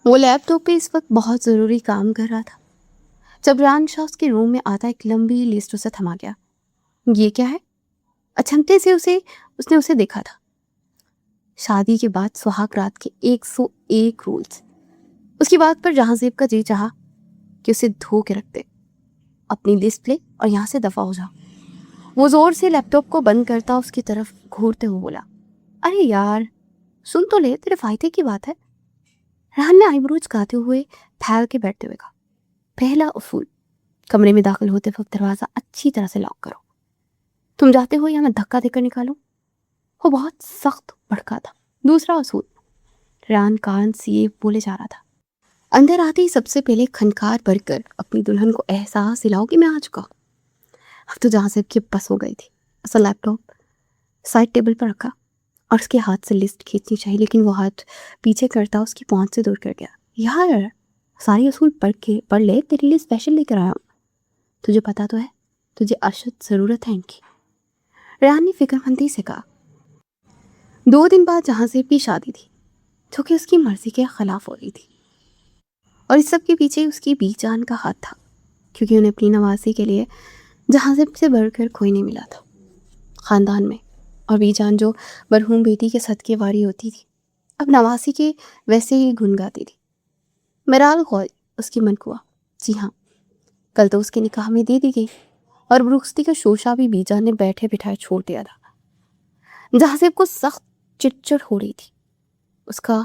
وہ لیپ ٹاپ پہ اس وقت بہت ضروری کام کر رہا تھا جب ریان شاہ اس کے روم میں آتا ایک لمبی لسٹ اسے تھما گیا۔ یہ کیا ہے؟ اچھمتے سے اس نے اسے دیکھا تھا۔ شادی کے بعد سہاگ رات کے 101 رولز۔ اس کی بات پر جہاں زیب کا جی چاہا کہ اسے دھو کے رکھ دے، اپنی لسٹ لے اور یہاں سے دفع ہو جا۔ وہ زور سے لیپ ٹاپ کو بند کرتا اس کی طرف گھورتے ہوئے بولا، ارے یار سن تو لے، تیرے فائدے کی بات ہے۔ ریحان نے آئی بروز کاتے ہوئے پھیل کے بیٹھتے ہوئے کہا، پہلا اصول، کمرے میں داخل ہوتے وقت دروازہ اچھی طرح سے لاک کرو۔ تم جاتے ہو یا میں دھکا دے کر نکالوں؟ وہ بہت سخت بھڑکا تھا۔ دوسرا اصول، ریحان کان سیے بولے جا رہا تھا، اندر آتے ہی سب سے پہلے کھنکار بھر کر اپنی دلہن کو احساس دلاؤ کہ میں آ چکا۔ اب تو جہاں سے کی بس ہو گئی تھی۔ اصل لیپ ٹاپ سائڈ ٹیبل پر رکھا اور اس کے ہاتھ سے لسٹ کھینچنی چاہیے، لیکن وہ ہاتھ پیچھے کرتا اس کی پہنچ سے دور کر گیا۔ یار ساری اصول پڑھ لے، تیرے لیے اسپیشل لے کر آیا ہوں۔ تجھے پتا تو ہے تجھے اشد ضرورت ہے ان کی۔ ریحان نے فکر مندی سے کہا۔ 2 دن بعد جہاں زیب کی شادی تھی جو کہ اس کی مرضی کے خلاف ہو رہی تھی، اور اس سب کے پیچھے اس کی بی جان کا ہاتھ تھا، کیونکہ انہیں اپنی نواسی کے لیے جہاں زیب سے بڑھ کر کوئی نہیں ملا تھا خاندان میں۔ اور بی جان جو مرحوم بیٹی کے صدقے واری ہوتی تھی، اب نواسی کے ویسے ہی گنگاتی تھی۔ میرال غوث اس کی منقوا، جی ہاں کل تو اس کے نکاح میں دے دی گئی، اور برخصتی کا شوشہ بھی بی جان نے بیٹھے بٹھائے چھوڑ دیا تھا۔ جہاں زیب کو سخت چڑچڑ ہو رہی تھی۔ اس کا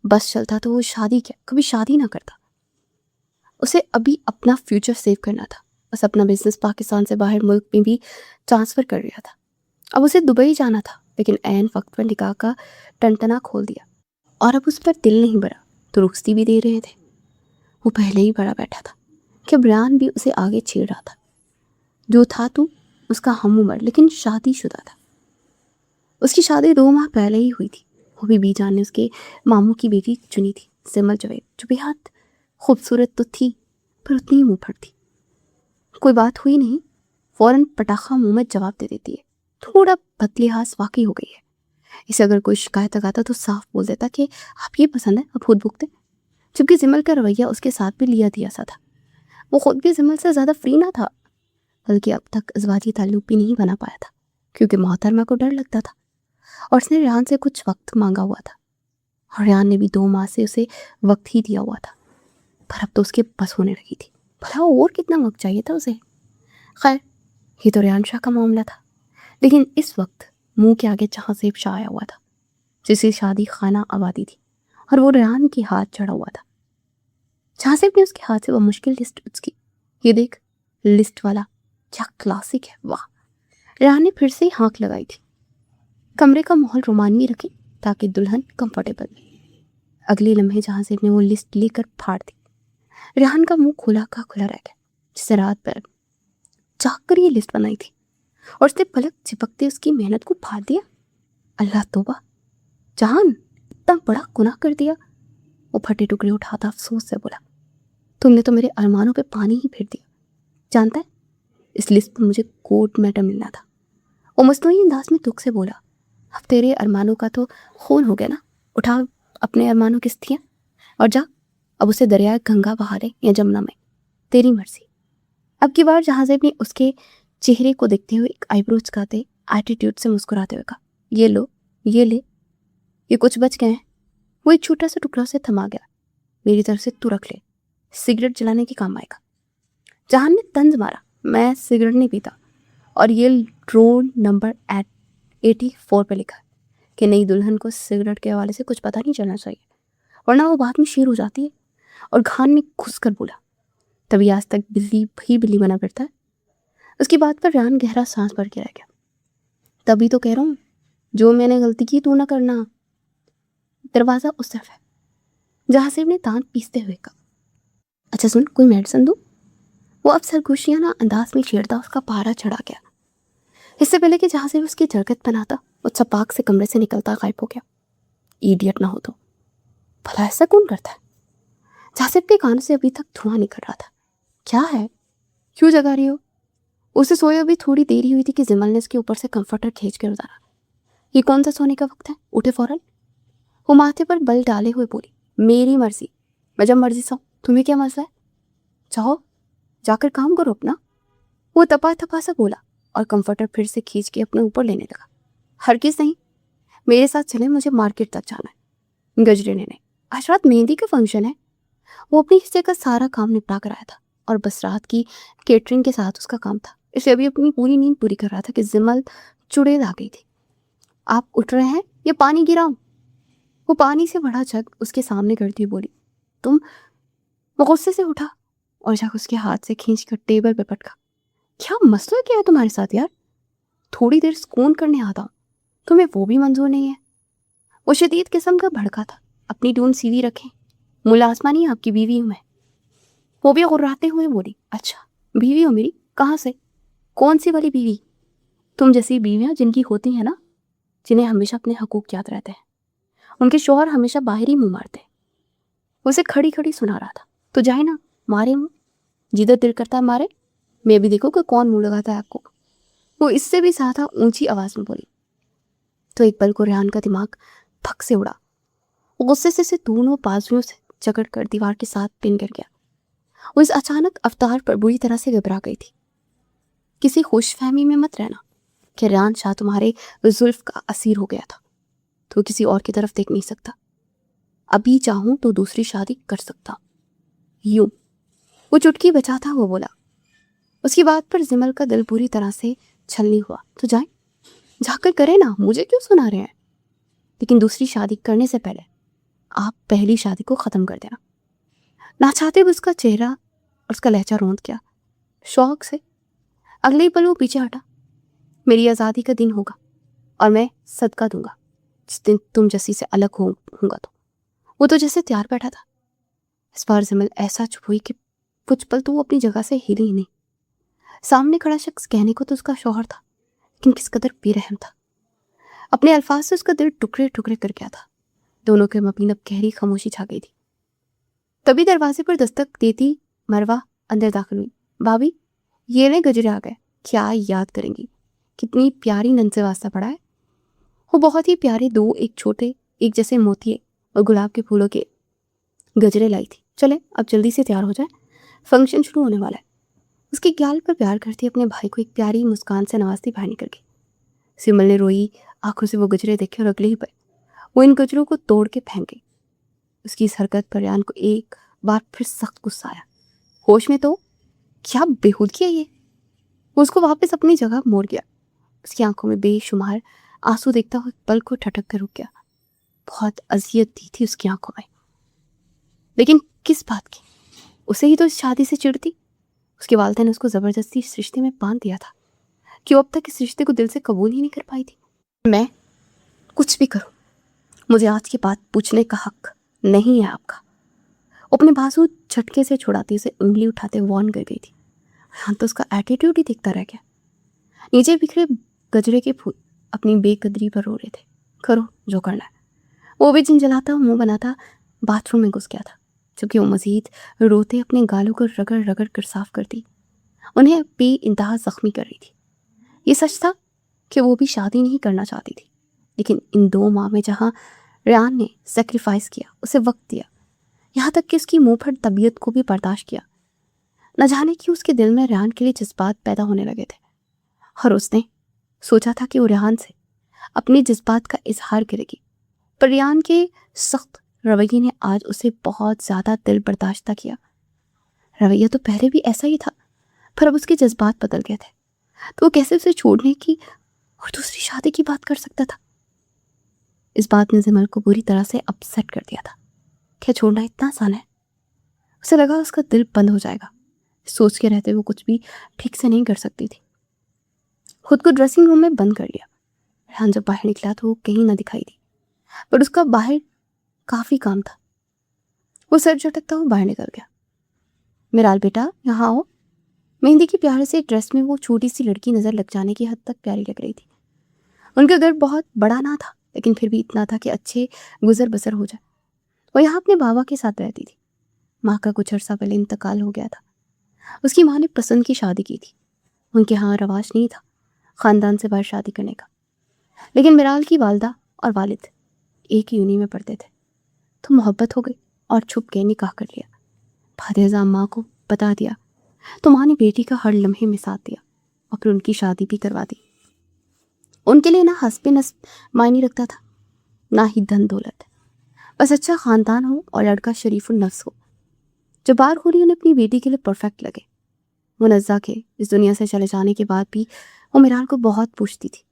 بس چلتا تو وہ شادی کیا کبھی شادی نہ کرتا۔ اسے ابھی اپنا فیوچر سیو کرنا تھا، بس اپنا بزنس پاکستان سے باہر ملک میں بھی ٹرانسفر کر رہا تھا۔ اب اسے دبئی جانا تھا، لیکن عین وقت پر نکاح کا ٹنٹنا کھول دیا، اور اب اس پر دل نہیں بھرا تو رخصتی بھی دے رہے تھے۔ وہ پہلے ہی بڑا بیٹھا تھا کہ ریحان بھی اسے آگے چھیڑ رہا تھا۔ جو تھا تو اس کا ہم عمر لیکن شادی شدہ تھا۔ اس کی شادی 2 ماہ پہلے ہی ہوئی تھی۔ وہ بھی بی جان نے اس کے ماموں کی بیٹی چنی تھی، سمل جوید، جو بہت خوبصورت تو تھی پر اتنی ہی منہ پھٹ تھی۔ کوئی بات ہوئی نہیں، فوراً پٹاخہ منہ میں جواب دے دیتی ہے۔ تھوڑا بدلحاظ واقعی ہو گئی ہے۔ اسے اگر کوئی شکایت لگاتا تو صاف بول دیتا کہ آپ یہ پسند ہے، اب خود بھگتے۔ جبکہ زمل کا رویہ اس کے ساتھ بھی لیا دیا سا تھا۔ وہ خود بھی زمل سے زیادہ فری نہ تھا، بلکہ اب تک ازواجی تعلق بھی نہیں بنا پایا تھا، کیونکہ محترمہ کو ڈر لگتا تھا، اور اس نے ریحان سے کچھ وقت مانگا ہوا تھا، اور ریحان نے بھی 2 ماہ سے اسے وقت ہی دیا ہوا تھا، پر اب تو اس کے بس ہونے لگی تھی۔ بھلا اور کتنا وقت چاہیے تھا اسے؟ خیر یہ تو ریحان شاہ کا معاملہ تھا، لیکن اس وقت منہ کے آگے جہاں زیب شاہ آیا ہوا تھا، جسے شادی خانہ آبادی تھی، اور وہ ریحان کے ہاتھ چڑھا ہوا تھا۔ جہاں زیب نے اس کے ہاتھ سے وہ مشکل لسٹ کی۔ یہ دیکھ، لسٹ والا کیا کلاسک ہے، واہ۔ ریحان نے پھر سے ہانک لگائی تھی۔ کمرے کا ماحول رومانوی رکھے تاکہ دلہن کمفرٹیبل رہے۔ اگلی لمحے جہاں زیب نے وہ لسٹ لے کر پھاڑ دی۔ ریحان کا منہ کھلا کا کھلا رہ گیا، جسے رات بھر چاہ کر یہ لسٹ بنائی تھی، اور اس نے پلک چپکتے اس کی محنت کو پھاڑ دیا۔ اللہ توبہ، جہان اتنا بڑا گناہ کر دیا۔ وہ پھٹے ٹکڑے اٹھاتا افسوس سے بولا، تم نے تو میرے ارمانوں پہ پانی ہی پھیر دیا۔ جانتا ہے اس لسٹ پر مجھے گولڈ میڈل ملنا تھا۔ وہ مصنوعی انداز میں دکھ سے بولا، اب تیرے ارمانوں کا تو خون ہو گیا نا، اٹھا اپنے ارمانوں کی استھیاں اور جا، اب اسے دریائے گنگا بہا دے یا جمنا میں، تیری مرضی۔ اب کی بار جہاں زیب نے اس کے چہرے کو دیکھتے ہوئے ایک آئی برو چکاتے ایٹیٹیوڈ سے مسکراتے ہوئے کہا، یہ لو، یہ لے، یہ کچھ بچ گئے ہیں۔ وہ ایک چھوٹا سا ٹکڑا سے تھما گیا۔ میری طرف سے تو رکھ لے، سگریٹ جلانے کے کام آئے گا۔ جہان نے طنز مارا، میں سگریٹ نہیں پیتا، اور یہ رول نمبر 84 پہ لکھا ہے کہ نئی دلہن کو سگریٹ کے حوالے سے کچھ پتہ نہیں چلنا چاہیے، ورنہ وہ بعد میں شیر ہو جاتی ہے۔ اور گھان میں گھس کر بولا، تبھی آج تک بلی بنا پھرتا ہے۔ اس کی بات پر ریحان گہرا سانس بھر کے رہ گیا۔ تبھی تو کہہ رہا ہوں، جو میں نے غلطی کی تو نہ کرنا۔ دروازہ اس طرف ہے، جہاں زیب نے دانت پیستے ہوئے کہا، اچھا سن، کوئی میڈیسن دوں؟ وہ اب سرگوشیانہ انداز میں چھیڑتا اس کا پارا چڑھا گیا۔ اس سے پہلے کہ جہاں زیب اس کی جرگت بناتا، وہ چھپاک سے کمرے سے نکلتا غائب ہو گیا۔ ایڈیٹ نہ ہو تو بھلا ایسا کون کرتا ہے؟ جہاں زیب کے کانوں سے ابھی تک دھواں نکل رہا تھا۔ کیا ہے؟ کیوں جگا رہی ہو؟ اسے سوئے ابھی تھوڑی دیر ہی ہوئی تھی کہ زمل نے اس کے اوپر سے کمفرٹر کھینچ کر اتارا۔ یہ کون سا سونے کا وقت ہے؟ اٹھے فوراً۔ وہ ماتھے پر بل ڈالے ہوئے بولی، میری مرضی، मैं जब मर्जी सो, तुम्हें क्या मसला है? चाहो जाकर काम करो अपना। वो तपा तपा सा बोला और कंफर्टर फिर से खींच के अपने ऊपर लेने लगा। हरगिज़ नहीं, मेरे साथ चले, मुझे मार्केट तक जाना है गजरे लेने। आज रात मेहंदी का फंक्शन है। वो अपने हिस्से का सारा काम निपटा कर आया था और बस रात की केटरिंग के साथ उसका काम था, इसलिए अभी अपनी पूरी नींद पूरी कर रहा था कि जिमल चुड़ैल आ गई थी। आप उठ रहे हैं, ये पानी गिराऊं? वो पानी से बड़ा जग उसके सामने करती हुई बोली। तुम? वो गुस्से से उठा और जग उसके हाथ से खींच कर टेबल पर पटका। क्या मसला क्या है तुम्हारे साथ यार? थोड़ी देर सुकून करने आता हूँ, तुम्हें वो भी मंजूर नहीं है? वो शदीद किस्म का भड़का था। अपनी टून सीधी रखें, मुलाजमा नहीं, आपकी बीवी हूँ मैं। वो भी गुर्राते हुए बोली। अच्छा, बीवी हो मेरी? कहाँ से? कौन सी वाली बीवी? तुम जैसी बीवियाँ जिनकी होती हैं ना, जिन्हें हमेशा अपने हकूक याद रहते हैं, उनके शौहर हमेशा बाहर ही मुंह मारते हैं। उसे खड़ी खड़ी सुना रहा था। तो जाए ना, मारे मुंह, जिधर दिल करता है मारे। मैं भी देखो कि कौन मुंह लगाता है आपको। वो इससे भी ज्यादा ऊंची आवाज में बोली। तो एक पल को रेहान का दिमाग फक से उड़ा। वो गुस्से से दोनों बाजुओं से जकड़ कर दीवार के साथ पिन कर गया। वो इस अचानक अवतार पर बुरी तरह से घबरा गई थी। किसी खुशफहमी में मत रहना कि रेहान शाह तुम्हारे जुल्फ का असीर हो गया था तो किसी और की तरफ देख नहीं सकता। अभी चाहूं तो दूसरी शादी कर सकता। यूं वो चुटकी बचाता हुआ बोला। उसकी बात पर जिमल का दिल बुरी तरह से छलनी हुआ। तो जाए, जाकर करे ना, मुझे क्यों सुना रहे हैं? लेकिन दूसरी शादी करने से पहले आप पहली शादी को ख़त्म कर देना। ना चाहते भी उसका चेहरा और उसका लहजा रोंद गया शौक से। अगले ही पल वो पीछे हटा। मेरी आज़ादी का दिन होगा और मैं सदका दूंगा जिस दिन तुम जैसी से अलग होऊंगा। तो वो तो जैसे तैयार बैठा था। इस बार जिमल ऐसा चुप हुई कि कुछ पल तो वो अपनी जगह से हिली ही नहीं। सामने खड़ा शख्स कहने को तो उसका शौहर था, लेकिन किस कदर बेरहम था। अपने अल्फाज से उसका दिल टुकड़े टुकड़े कर गया था। दोनों के मबीन अब गहरी खामोशी छा गई थी। तभी दरवाजे पर दस्तक देती मरवा अंदर दाखिल हुई। भाभी, ये ले गजरे आ गए। क्या याद करेंगी, कितनी प्यारी नन से वास्ता पड़ा है। वो बहुत ही प्यारे दो, एक छोटे एक जैसे मोतिये और गुलाब के फूलों के गजरे लाई थी। चले अब जल्दी से तैयार हो जाए, फंक्शन शुरू होने वाला है। उसके गाल पर प्यार करती अपने भाई को एक प्यारी मुस्कान से नवाजती बाहर निकल गई। सिमल ने रोई आंखों से वो गजरे देखे और अगले ही पल वो इन गजरों को तोड़ के फेंक गई। उसकी इस हरकत पर रेहान को एक बार फिर सख्त गुस्सा आया। होश में तो? क्या बेहूदगी है ये? वो उसको वापस अपनी जगह मोड़ गया। उसकी आंखों में बेशुमार आंसू देखता हुआ पल को ठटक कर रुक गया। बहुत अजियत दी थी उसकी आंखों में, लेकिन किस बात की? उसे ही तो इस शादी से चिढ़ती। उसके वालिदैन ने उसको जबरदस्ती इस रिश्ते में बांध दिया था कि वो अब तक इस रिश्ते को दिल से कबूल ही नहीं कर पाई थी। मैं कुछ भी करूं, मुझे आज के बाद पूछने का हक नहीं है आपका। अपने बाजू झटके से छुड़ाती उसे उंगली उठाते वार्न कर गई थी। हाँ, तो उसका एटीट्यूड ही दिखता रह गया। नीचे बिखरे गजरे के फूल अपनी बेकदरी पर रो रहे थे। करो जो करना है। वो भी झिंझलाता मुंह बनाता बाथरूम में घुस गया था, जबकि वो मजीद रोते अपने गालों को रगड़ रगड़ कर साफ करती उन्हें बेइंतहा जख्मी कर रही थी। ये सच था कि वो भी शादी नहीं करना चाहती थी, लेकिन इन 2 माह में जहाँ रेहान ने सेक्रीफाइस किया, उसे वक्त दिया, यहाँ तक कि उसकी मुंह फट तबीयत को भी बर्दाश्त किया, न जाने क्यों उसके दिल में रेहान के लिए जज्बात पैदा होने लगे थे। और उसने सोचा था कि वो रेहान से अपने जज्बात का इजहार करेगी, पर रेहान के सख्त रवैये ने आज उसे बहुत ज़्यादा दिल बर्दाश्त किया। रवैया तो पहले भी ऐसा ही था, पर अब उसके जज्बात बदल गए थे, तो वो कैसे उसे छोड़ने की और दूसरी शादी की बात कर सकता था। इस बात ने जिमल को बुरी तरह से अपसेट कर दिया था। क्या छोड़ना इतना आसान है? उसे लगा उसका दिल बंद हो जाएगा। सोच के रहते वो कुछ भी ठीक से नहीं कर सकती थी। खुद को ड्रेसिंग रूम में बंद कर लिया। रेहान जब बाहर निकला तो वो कहीं ना दिखाई दी, पर उसका बाहर काफ़ी काम था। वो सर झटकता हुआ बाहर निकल गया। मिराल बेटा, यहाँ आओ। मेहंदी की प्यारे से ड्रेस में वो छोटी सी लड़की नज़र लग जाने की हद तक प्यारी लग रही थी। उनका घर बहुत बड़ा ना था, लेकिन फिर भी इतना था कि अच्छे गुजर बसर हो जाए। वो यहाँ अपने बाबा के साथ रहती थी। माँ का कुछ अर्सा पहले इंतकाल हो गया था। उसकी माँ ने पसंद की शादी की थी। उनके यहाँ रवाज नहीं था ख़ानदान से बाहर शादी करने का, लेकिन मिराल की वालदा और वालिद एक ही यूनी में पढ़ते थे, तो मोहब्बत हो गई اور چھپ کے نکاح کر لیا. فاتحہ اماں کو بتا دیا تو ماں نے بیٹی کا ہر لمحے میں ساتھ دیا اور پھر ان کی شادی بھی کروا دی. ان کے لیے نہ حسب نسب معنی رکھتا تھا نہ ہی دھن دولت، بس اچھا خاندان ہو اور لڑکا شریف النفس ہو. جب بار خوری انہیں اپنی بیٹی کے لیے پرفیکٹ لگے. منزہ کے اس دنیا سے چلے جانے کے بعد بھی وہ میرال کو بہت پوچھتی تھی.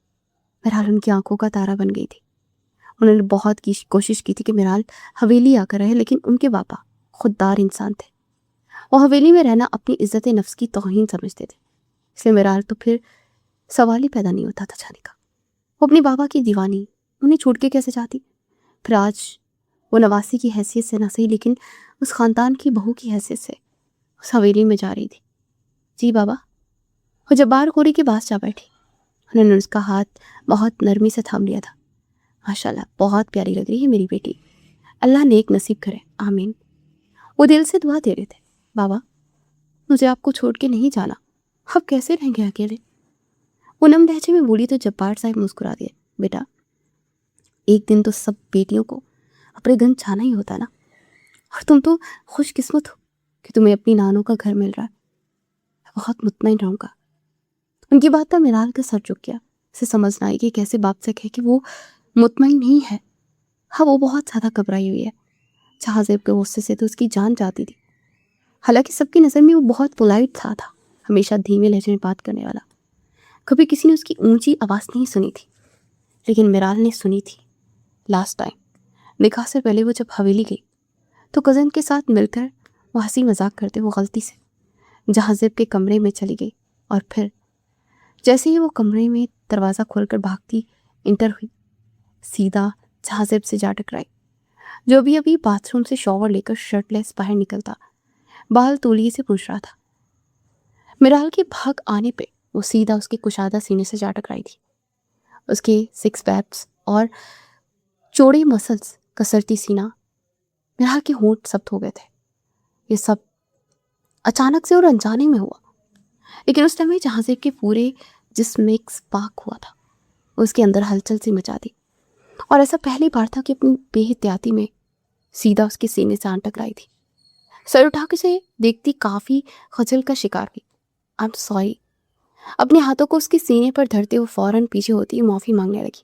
میرال ان کی آنکھوں کا تارا بن گئی تھی. انہوں نے بہت کوشش کی تھی کہ میرال حویلی آ کر رہے، لیکن ان کے پاپا خوددار انسان تھے. وہ حویلی میں رہنا اپنی عزت نفس کی توہین سمجھتے تھے. اس لیے میرال تو پھر سوال ہی پیدا نہیں ہوتا تھا جانے کا. وہ اپنی بابا کی دیوانی انہیں چھوڑ کے کیسے جاتی؟ پھر آج وہ نواسی کی حیثیت سے نہ صحیح لیکن اس خاندان کی بہو کی حیثیت سے اس حویلی میں جا رہی تھی. جی بابا. وہ جبار خوری کے پاس جا بیٹھی. انہوں نے اس کا ہاتھ بہت نرمی سے تھام لیا تھا. ماشاءاللہ بہت پیاری لگ رہی ہے میری بیٹی، اللہ نیک نصیب کرے، آمین. وہ دل سے دعا دے رہے تھے. بابا مجھے آپ کو چھوڑ کے نہیں جانا، اب کیسے رہیں گے اکیلے؟ وہ نم لہجے میں بولی تو جبار صاحب مسکرا دیے. بیٹا ایک دن تو سب بیٹیوں کو اپنے گھر جانا ہی ہوتا نا، اور تم تو خوش قسمت ہو کہ تمہیں اپنی نانوں کا گھر مل رہا ہے. بہت مطمئن رہوں گا. ان کی بات پر میرال کا سر جھک گیا. اسے سمجھ نہ آئی کہ کیسے باپ سے کہے کہ وہ مطمئن نہیں ہے. ہاں وہ بہت زیادہ گھبرائی ہوئی ہے. جہازیب کے غصے سے تو اس کی جان جاتی تھی. حالانکہ سب کی نظر میں وہ بہت پولائٹ تھا ہمیشہ دھیمے لہجے میں بات کرنے والا. کبھی کسی نے اس کی اونچی آواز نہیں سنی تھی، لیکن میرال نے سنی تھی. لاسٹ ٹائم نکاح سے پہلے وہ جب حویلی گئی تو کزن کے ساتھ مل کر وہ ہنسی مذاق کرتے وہ غلطی سے جہازیب کے کمرے میں چلی گئی. اور پھر جیسے ہی وہ کمرے میں دروازہ کھول کر بھاگتی انٹر ہوئی، سیدھا جہازیب سے جا ٹکرائی، جو ابھی باتھ روم سے شاور لے کر شرٹ لیس باہر نکلتا بال تولیے سے پوچھ رہا تھا. میرال کے بھاگ آنے پہ وہ سیدھا اس کے کشادہ سینے سے جا ٹکرائی تھی. اس کے سکس پیکس اور چوڑے مسلس کسرتی سینہ، میرال کے ہونٹ سخت ہو گئے تھے. یہ سب اچانک سے اور انجانے میں ہوا، لیکن اس ٹائم جہازیب کے پورے جسم میں ایک سپارک ہوا تھا. اس کے اندر ہلچل سی مچا دی، اور ایسا پہلی بار تھا کہ اپنی بے احتیاطی میں سیدھا اس کے سینے سے آن ٹکرائی تھی. سر اٹھا کے اسے دیکھتی کافی خجل کا شکار ہوئی. I am sorry. اپنے ہاتھوں کو اس کے سینے پر دھرتے ہوئے فوراً پیچھے ہوتی معافی مانگنے لگی.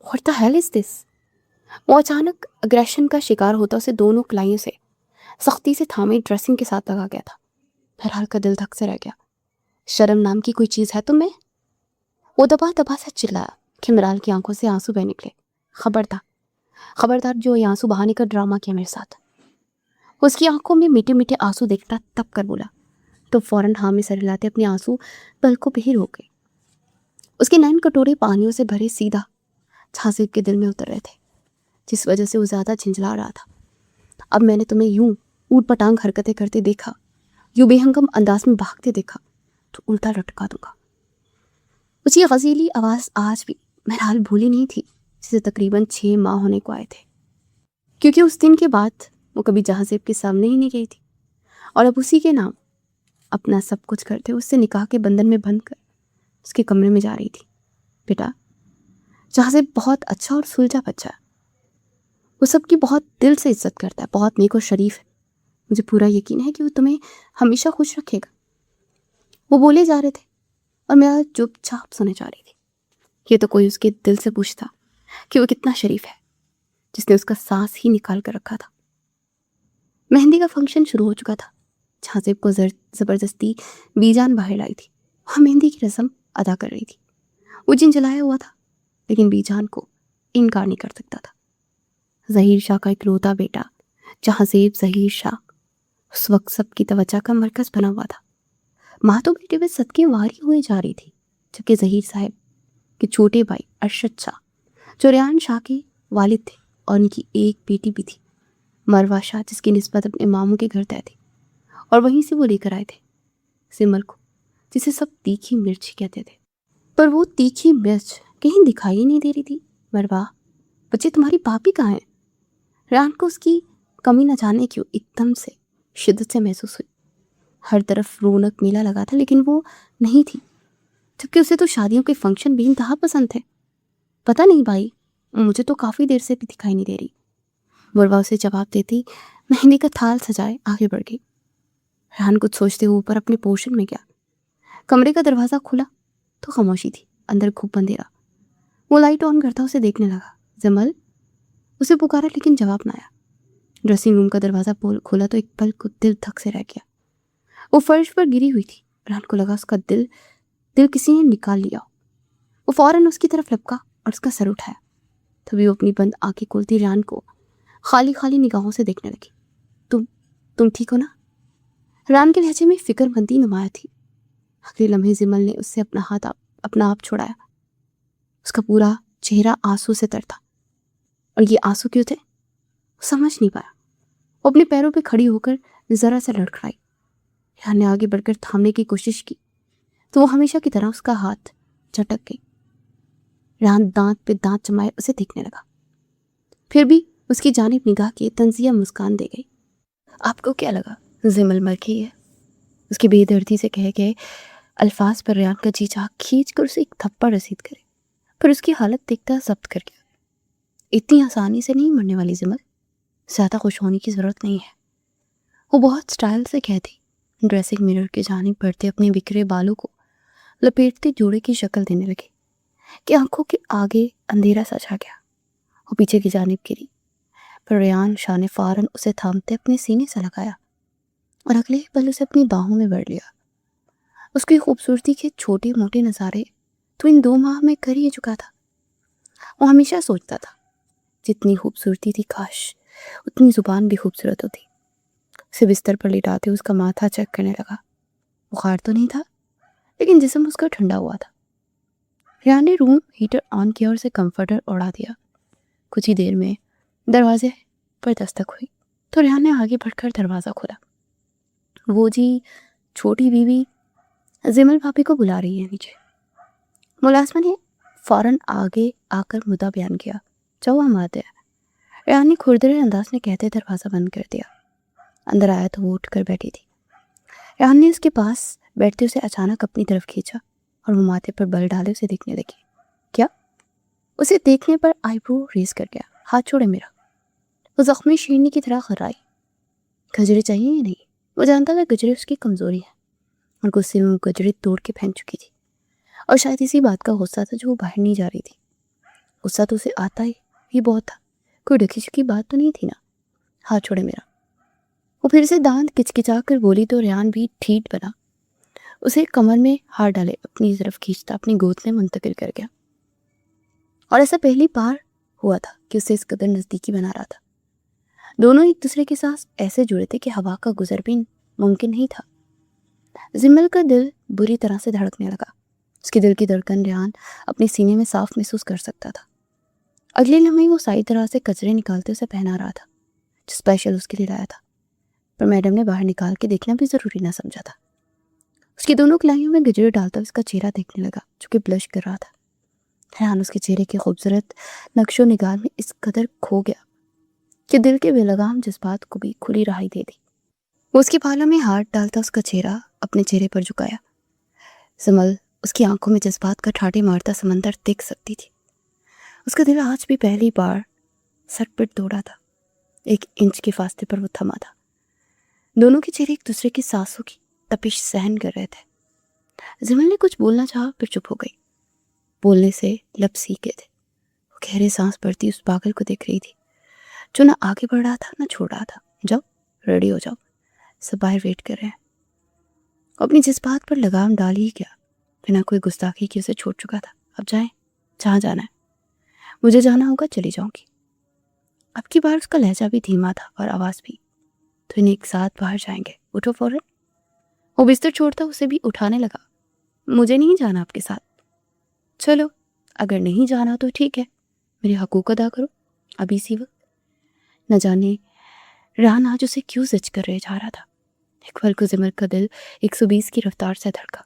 واٹ دی ہیل از دس؟ وہ اچانک اگریشن کا شکار ہوتا اسے دونوں کلائیوں سے سختی سے تھامے ڈریسنگ کے ساتھ لگا گیا تھا. بہرحال کا دل دھک سے رہ گیا. شرم نام کی کوئی چیز ہے تم میں؟ وہ دبا دبا سے چلایا کہ میرال کی آنکھوں سے آنسو بہ نکلے. خبردار جو یہ آنسو بہانے کا ڈرامہ کیا میرے ساتھ. اس کی آنکھوں میں میٹھے میٹھے آنسو دیکھتا تب کر بولا تو فوراً ہاں میں سر ہلاتے اپنے آنسو پلکوں پہ ہی روک گئے. اس کے نین کٹورے پانیوں سے بھرے سیدھا جہازیب کے دل میں اتر رہے تھے، جس وجہ سے وہ زیادہ جھنجھلا رہا تھا. اب میں نے تمہیں یوں اوٹ پٹانگ حرکتیں کرتے دیکھا، یوں بے ہنگم انداز میں بھاگتے دیکھا تو الٹا لٹکا دوں گا. اس کی غزیلی آواز آج بھی میرال بھولی نہیں تھی، جسے تقریباً 6 ماہ ہونے کو آئے تھے، کیونکہ اس دن کے بعد وہ کبھی جہازیب کے سامنے ہی نہیں گئی تھی، اور اب اسی کے نام اپنا سب کچھ کرتے اس سے نکاح کے بندھن میں بندھ کر اس کے کمرے میں جا رہی تھی. بیٹا جہازیب بہت اچھا اور سلجھا بچہ ہے. وہ سب کی بہت دل سے عزت کرتا ہے، بہت نیک اور شریف ہے. مجھے پورا یقین ہے کہ وہ تمہیں ہمیشہ خوش رکھے گا. وہ بولے جا رہے تھے اور میں چپ چاپ سنے جا رہی تھی. یہ تو کوئی اس کے دل سے پوچھتا کہ وہ کتنا شریف ہے جس نے اس کا سانس ہی نکال کر رکھا تھا. مہندی کا فنکشن شروع ہو چکا تھا. جہازیب کو زبردستی بیجان باہر لائی تھی. وہ مہندی کی رسم ادا کر رہی تھی. وہ جنجلایا ہوا تھا، لیکن بیجان کو انکار نہیں کر سکتا تھا. ظہیر شاہ کا اکلوتا بیٹا جہازیب ظہیر شاہ اس وقت سب کی توجہ کا مرکز بنا ہوا تھا. ماں تو بیٹے میں صدقے واری ہوئے جا رہی تھی، جبکہ ظہیر صاحب کے چھوٹے بھائی ارشد شاہ جو ریان شاہ کے والد تھے، اور ان کی ایک بیٹی بھی تھی مروہ شاہ، جس کی نسبت اپنے ماموں کے گھر طے تھی، اور وہیں سے وہ لے کر آئے تھے سمر کو، جسے سب تیکھی مرچ کہتے تھے. پر وہ تیکھی مرچ کہیں دکھائی نہیں دے رہی تھی. مروہ بچے تمہاری پاپی کہاں ہیں؟ ریان کو اس کی کمی نہ جانے کیوں ایک دم سے شدت سے محسوس ہوئی. ہر طرف رونق میلہ لگا تھا، لیکن وہ نہیں تھی، جبکہ اسے تو شادیوں کے فنکشن بھی انتہا پسند تھے. پتہ نہیں بھائی، مجھے تو کافی دیر سے بھی دکھائی نہیں دے رہی. मुरवा उसे जवाब देती मेहंदी का थाल सजाए आगे बढ़ गई। रेहान कुछ सोचते हुए ऊपर अपने पोर्शन में गया। कमरे का दरवाज़ा खुला तो खामोशी थी, अंदर खूब अंधेरा। वो लाइट ऑन करता उसे देखने लगा। जमल उसे पुकारा लेकिन जवाब ना आया। ड्रेसिंग रूम का दरवाज़ा खोला तो एक पल को दिल धक से रह गया। वो फर्श पर गिरी हुई थी। रेहान को लगा उसका दिल किसी ने निकाल लिया। वो फौरन उसकी तरफ लपका और उसका सर उठाया। तभी वो अपनी बंद आंखें खोलती रेहान को खाली खाली निगाहों से देखने लगी। तुम ठीक हो ना? रेहान के लहजे में फिक्रमंदी नुमाया थी। अगले लम्हे जिमल ने उससे अपना आप छुड़ाया। उसका पूरा चेहरा आंसू से तर था। और ये आंसू क्यों थे समझ नहीं पाया। वो अपने पैरों पे खड़ी होकर जरा सा लड़खड़ाई। रेहान ने आगे बढ़कर थामने की कोशिश की तो वो हमेशा की तरह उसका हाथ झटक गई। रेहान दांत पे दांत जमाए उसे देखने लगा। फिर भी उसकी जानिब निगाह की तंजिया मुस्कान दे गई। आपको क्या लगा जिमल मर गई है? उसकी बेदर्दी से कहे गए अल्फाज पर रेहान का जी चाह खींच कर उसे एक थप्पड़ रसीद करे, पर उसकी हालत देखता जब्त कर गया। इतनी आसानी से नहीं मरने वाली जिमल, ज़्यादा खुश होने की ज़रूरत नहीं है। वो बहुत स्टाइल से कहती, ड्रेसिंग मिरर के जानिब बढ़ते अपने बिखरे बालों को लपेटते जोड़े की शक्ल देने लगी कि आंखों के आगे अंधेरा सा छा गया। वो पीछे की जानिब गिरी, पर रेहान शाह ने फौरन उसे थामते अपने सीने से लगाया और अगले ही पल उसे अपनी बाहों में भर लिया। उसकी खूबसूरती के छोटे मोटे नज़ारे तो इन 2 माह में कर ही चुका था। वो हमेशा सोचता था जितनी खूबसूरती थी काश उतनी जुबान भी खूबसूरत होती। उसे बिस्तर पर लिटाते उसका माथा चेक करने लगा। बुखार तो नहीं था, लेकिन जिस्म उसका ठंडा हुआ था। रेहान ने रूम हीटर ऑन किया और उसे कंफर्टर उड़ा दिया। कुछ ही देर में दरवाजे पर दस्तक हुई तो रेहान ने आगे बढ़कर दरवाज़ा खोला। वो जी छोटी बीवी जिमल भाभी को बुला रही है नीचे। मुलाजमा ने फौरन आगे आकर मुद्दा बयान किया। जाओ हम आते हैं। रेहान ने खुरदरे अंदाज में कहते दरवाज़ा बंद कर दिया। अंदर आया तो वो उठकर बैठी थी। रेहान ने उसके पास बैठते उसे अचानक अपनी तरफ खींचा और वो माथे पर बल डाले उसे देखने लगी। क्या? उसे देखने पर आईब्रो रेज कर गया। हाथ छोड़े मेरा। वो जख्मी शेरनी की तरह खर्राई। गजरे चाहिए या नहीं? वो जानता था गजरे उसकी कमज़ोरी है और गुस्से में वो गजरे तोड़ के फेंक चुकी थी और शायद इसी बात का गुस्सा था जो वो बाहर नहीं जा रही थी। गुस्सा तो उसे आता ही बहुत था, कोई ढकी छुकी बात तो नहीं थी ना। हाथ छोड़े मेरा। वो फिर से दांत किचकिचा कर बोली तो रेहान भी ठीठ बना। उसे कमर में हाथ डाले अपनी तरफ खींचता अपनी गोद में मुंतकिल कर गया। और ऐसा पहली बार हुआ था कि उसे इस कदर नज़दीकी बना रहा था। दोनों एक दूसरे के साथ ऐसे जुड़े थे कि हवा का गुजर भी मुमकिन नहीं था। जिमल का दिल बुरी तरह से धड़कने लगा। उसके दिल की धड़कन रेहान अपने सीने में साफ महसूस कर सकता था। अगले लम्हे वो सारी तरह से कचरे निकालते उसे पहना रहा था जो स्पेशल उसके लिए लाया था, पर मैडम ने बाहर निकाल के देखना भी ज़रूरी ना समझा था। उसकी दोनों कलाइयों में गजरे डालता उसका चेहरा देखने लगा जो कि ब्लश कर रहा था। रेहान उसके चेहरे के खूबसूरत नक्शो निगार में इस कदर खो गया कि दिल के बेलगाम जज्बात को भी खुली राही दे दी। वो उसके बालों में हाथ डालता उसका चेहरा अपने चेहरे पर झुकाया। जिमल उसकी आंखों में जज्बात का ठाटे मारता समंदर देख सकती थी। उसका दिल आज भी पहली बार सटपट दौड़ा था। 1 इंच के फासले पर वो थमा था। दोनों के चेहरे एक दूसरे की सांसों की तपिश सहन कर रहे थे। जिमल ने कुछ बोलना चाहा फिर चुप हो गई। बोलने से लब सीख गए थे। वो गहरे सांस भरती उस पागल को देख रही थी जो ना आगे बढ़ रहा था ना छोड़ रहा था। जाओ रेडी हो जाओ, सब बाहर वेट कर रहे हैं। अपनी जज्बात पर लगाम डाल ही गया। बिना कोई गुस्ताखी के उसे छोड़ चुका था। अब जाएं, जहाँ जाना है। मुझे जाना होगा चली जाऊंगी। अब की बार उसका लहजा भी धीमा था और आवाज़ भी। तो इन्हें एक साथ बाहर जाएंगे, उठो फौरन। वो बिस्तर छोड़ता उसे भी उठाने लगा। मुझे नहीं जाना आपके साथ। चलो, अगर नहीं जाना तो ठीक है, मेरे हकूक अदा करो अभी इसी वक्त। न जाने रेहान आज उसे क्यों जिद कर रहे जा रहा था। एक पल को जिमल का दिल 120 की रफ्तार से धड़का,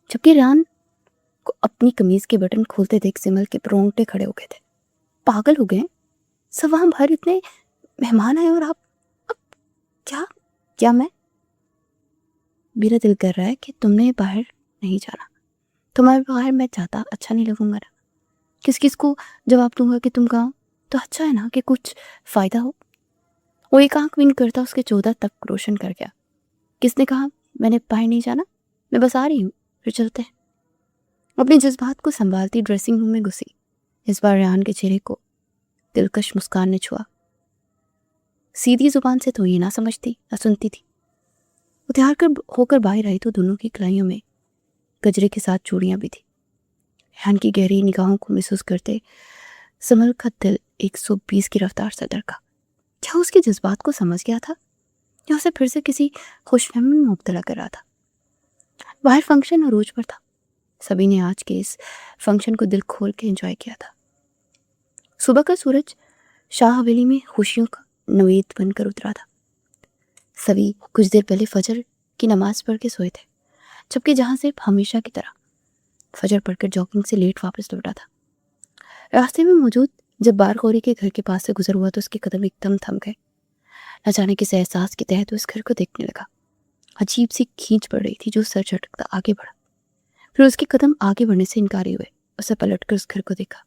जबकि रेहान को अपनी कमीज के बटन खोलते देख जिमल के रोंगटे खड़े हो गए थे। पागल हो गए? सब वहां बाहर इतने मेहमान आए और आप अब क्या क्या मैं? मेरा दिल कर रहा है कि तुमने बाहर नहीं जाना। तुम्हारे बाहर मैं जाता अच्छा नहीं लगूंगा ना। किस किस को जवाब दूंगा कि तुम कहाँ हो? तो अच्छा है ना कि कुछ फ़ायदा हो। वो एक आंख विंक करता उसके 14 तक रोशन कर गया। किसने कहा मैंने बाहर नहीं जाना, मैं बस आ रही हूँ, फिर चलते हैं। अपने जज्बात को संभालती ड्रेसिंग रूम में घुसी। इस बार रेहान के चेहरे को दिलकश मुस्कान ने छुआ। सीधी जुबान से तो ये ना समझती ना सुनती थी। वो तैयार कर होकर बाहर आई तो दोनों की कलाइयों में गजरे के साथ चूड़ियां भी थी। रेहान की गहरी निगाहों को महसूस करते समल का दिल 120 की रफ्तार से धड़का। क्या उसके जज्बात को समझ गया था या उसे फिर से किसी खुशफहमी में मुब्तला कर रहा था। बाहर फंक्शन अरूज पर था। सभी ने आज के इस फंक्शन को दिल खोल के एंजॉय किया था। सुबह का सूरज शाह हवेली में खुशियों का नवेद बनकर उतरा था। सभी कुछ देर पहले फजर की नमाज पढ़ के सोए थे, जबकि जहां से हमेशा की तरह फजर पढ़कर जॉगिंग से लेट वापस लौटा था। रास्ते में मौजूद जब बारखोरी के घर के पास से गुजर हुआ तो उसके कदम एकदम थम गए। न जाने किस एहसास के तहत उस घर को देखने लगा। अजीब सी खींच पड़ रही थी जो सर झटकता आगे बढ़ा। फिर उसके कदम आगे बढ़ने से इनकारी हुए। उसे पलटकर उस घर को देखा।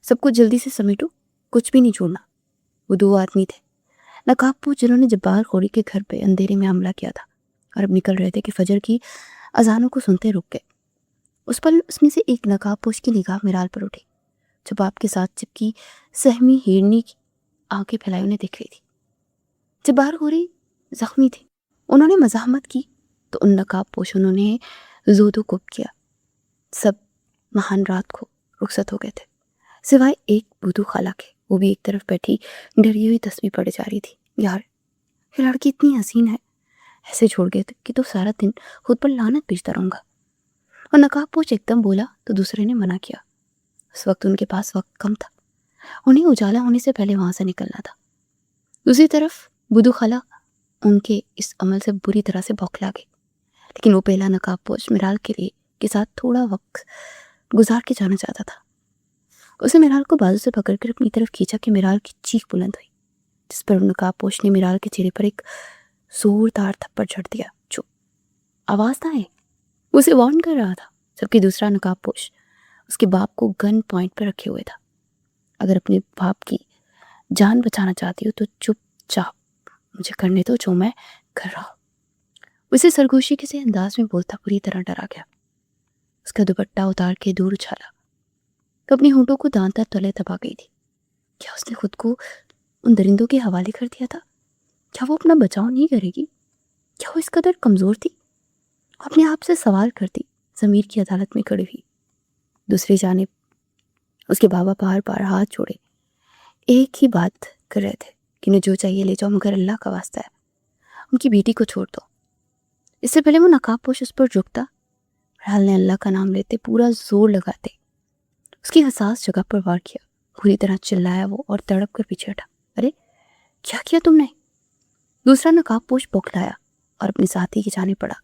सब कुछ जल्दी से समेटो, कुछ भी नहीं छोड़ना। वो 2 आदमी थे, नकाबपोश, जिन्होंने जब्बार खोरी के घर पे अंधेरे में हमला किया था और अब निकल रहे थे कि फजर की अजानों को सुनते रुक गए। उस पल उसमें से एक नकाबपोश की निगाह मिराल पर उठी, जो बाप के साथ चिपकी सहमी हिरनी की आंखें फैलाई उन्हें देख रही थी। जब्बार खोरी जख्मी थी। उन्होंने मजाहमत की तो उन नकाबपोशों ने जोदो कुब किया। सब महान रात को रुखसत हो गए थे, सिवाय एक बुधू खाला के। वो भी एक तरफ बैठी डरी हुई तस्वीर पड़े जा रही थी। यार, ये लड़की इतनी हसीन है, ऐसे छोड़ गए थे कि तो सारा दिन खुद पर लानत भेजता रहूंगा। और नकाबपोश एकदम बोला तो दूसरे ने मना किया। उस वक्त उनके पास वक्त कम था, उन्हें उजाला होने से पहले वहां से निकलना था। दूसरी तरफ बुधू खाला उनके इस अमल से बुरी तरह से बौखला गई, लेकिन वो पहला नकाबपोश मिराल के साथ थोड़ा वक्त गुजार के जाना चाहता था। उसे मिराल को बाजू से पकड़कर अपनी तरफ खींचा कि मिराल की चीख बुलंद हुई, जिस पर नकाबपोश ने मिराल के चेहरे पर एक जोरदार थप्पड़ झड़ दिया। चुप, आवाज ना आए, उसे वार्न कर रहा था। जबकि दूसरा नकाबपोश उसके बाप को गन पॉइंट पर रखे हुए था। अगर अपने बाप की जान बचाना चाहती हो तो चुपचाप मुझे करने दो जो मैं कर रहा हूं। उसे सरगोशी के से अंदाज में बोलता पूरी तरह डरा गया। उसका दुपट्टा उतार के दूर उछाला तो अपने होंठों को दांत तले दबा गई थी। क्या उसने खुद को उन दरिंदों के हवाले कर दिया था? क्या वो अपना बचाव नहीं करेगी? क्या वो इस कदर कमजोर थी? अपने आप से सवाल करती ज़मीर की अदालत में खड़ी हुई। दूसरी जानिब उसके बाबा बार बार हाथ जोड़े एक ही बात कर रहे थे कि उन्हें जो चाहिए ले जाओ, मगर अल्लाह का वास्ता है उनकी बेटी को छोड़ दो। इससे पहले वो नकाबपोश उस पर झुकता, राल ने अल्लाह का नाम लेते पूरा जोर लगाते उसकी हसास जगह पर वार किया। पूरी तरह चिल्लाया वो और तड़प कर पीछे हटा। अरे क्या किया तुमने? दूसरा नकाबपोश बौखलाया और अपने साथी की जाने पड़ा।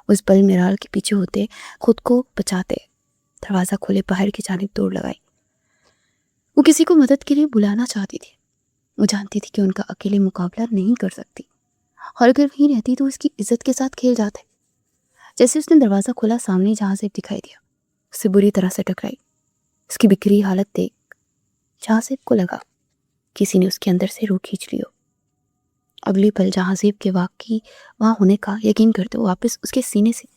उस पल मिराल के पीछे होते खुद को बचाते दरवाजा खोले बाहर की जानिब दौड़ लगाई। वो किसी को मदद के लिए बुलाना चाहती थी। वो जानती थी कि उनका अकेले मुकाबला नहीं कर सकती, और अगर वहीं रहती तो उसकी इज्जत के साथ खेल जाते। जैसे उसने दरवाजा खोला, सामने जहाज़ेब दिखाई दिया। उससे बुरी तरह से टकराई। उसकी बिखरी हालत देख जहाज़ेब को लगा किसी ने उसके अंदर से रूह खींच ली हो। अगली पल जहाज़ेब के वाकई वहां होने का यकीन करते हुए वापस उसके सीने से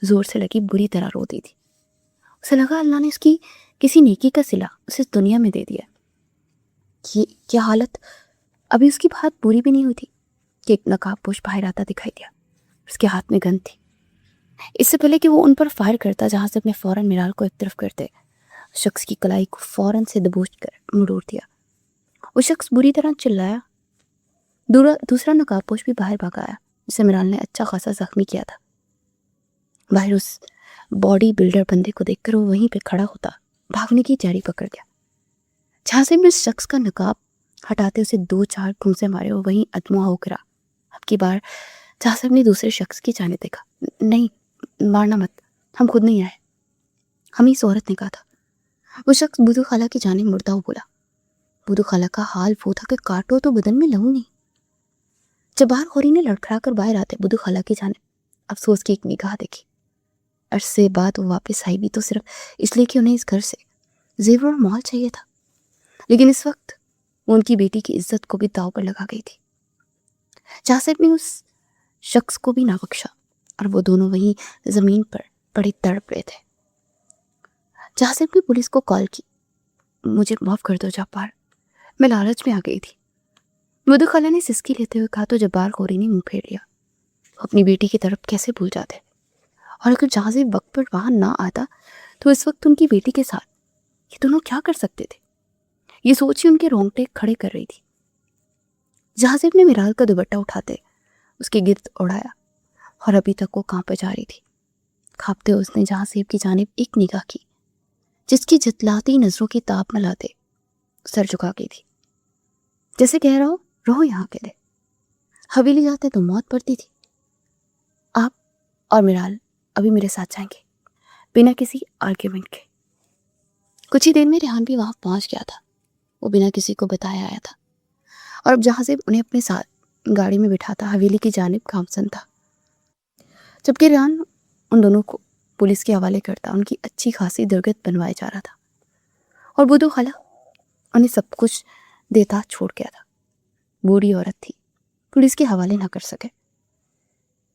जोर से लगी बुरी तरह रो दी थी। उसे लगा अल्लाह ने उसकी किसी नेकी का सिला उसे इस दुनिया में दे दिया। ये क्या हालत! अभी उसकी बात पूरी भी नहीं हुई थी कि एक नकाबपोश बाहर आता दिखाई दिया। उसके हाथ में गन थी। इससे पहले कि वो उन पर फायर करता, जहाज़ेब ने फौरन मिराल को एक तरफ करते शख्स की कलाई को फौरन से दबोच कर मुड़ोड़ दिया। वो शख्स बुरी तरह चिल्लाया। दूसरा नकाबपोश भी बाहर भाग आया, जिसे मिराल ने अच्छा खासा जख्मी किया था। बाहर उस बॉडी बिल्डर बंदे को देखकर वो वहीं पे खड़ा होता भागने की तैयारी पकड़ गया। जहाज़ेब ने उस शख्स का नकाब हटाते उसे 2-4 घूंसे मारे और वहीं अधमुआ होकर अब की बार जहाज़ेब ने दूसरे शख्स की जाने देखा। नहीं, मारना मत, हम खुद नहीं आए, हम इस औरत ने कहा था। वो शख्स बुधू खाला की जाने मुड़ता हुआ बोला। बुधू खाला का हाल वो था कि काटो तो बदन में लहू नहीं। जब्बार खोरी ने लड़खड़ा कर बाहर आते बुधू खाला की जाने अफसोस की एक निगाह देखी। अरसे बाद वो वापस आई भी तो सिर्फ इसलिए कि उन्हें इस घर से जेवर और माल चाहिए था। लेकिन इस वक्त वो उनकी बेटी की इज्जत को भी दांव पर लगा गई थी। जासिब ने उस शख्स को भी ना बख्शा और वो दोनों वहीं ज़मीन पर पड़े तड़प रहे थे। जासिब ने पुलिस को कॉल की, मुझे माफ़ कर दो जब्बार, मैं लालच में आ गई थी। मधु खाला ने सिसकी लेते हुए कहा तो जब्बार खोरी ने मुंह फेर लिया। अपनी बेटी की तरफ कैसे भूल जाते, और अगर जासिब वक्त पर वहां ना आता तो इस वक्त उनकी बेटी के साथ ये दोनों क्या कर सकते थे, ये सोच ही उनके रोंगटे खड़े कर रही थी। जासिब ने मिराल का दुपट्टा उठाते उसके गिर्द उड़ाया और अभी तक वो कांपे जा रही थी। कांपते उसने जासिब की जानिब एक निगाह की, जिसकी जतलाती नजरों की ताप मिलाते सर झुका गई थी, जैसे कह रहो यहाँ के लिए, हवेली जाते तो मौत पड़ती थी। आप और मिराल अभी मेरे साथ जाएंगे बिना किसी आर्ग्यूमेंट के। कुछ ही देर में रेहान भी वहां पहुंच गया था। वो बिना किसी को बताया आया था और अब जासिब उन्हें अपने साथ गाड़ी में बिठाता हवेली की जानिब गामसन था, जबकि रेहान उन दोनों को पुलिस के हवाले करता उनकी अच्छी खासी दुर्गत बनवाया जा रहा था। और बुद्धू खाला उन्हें सब कुछ देता छोड़ गया था। बूढ़ी औरत थी, पुलिस के हवाले ना कर सके।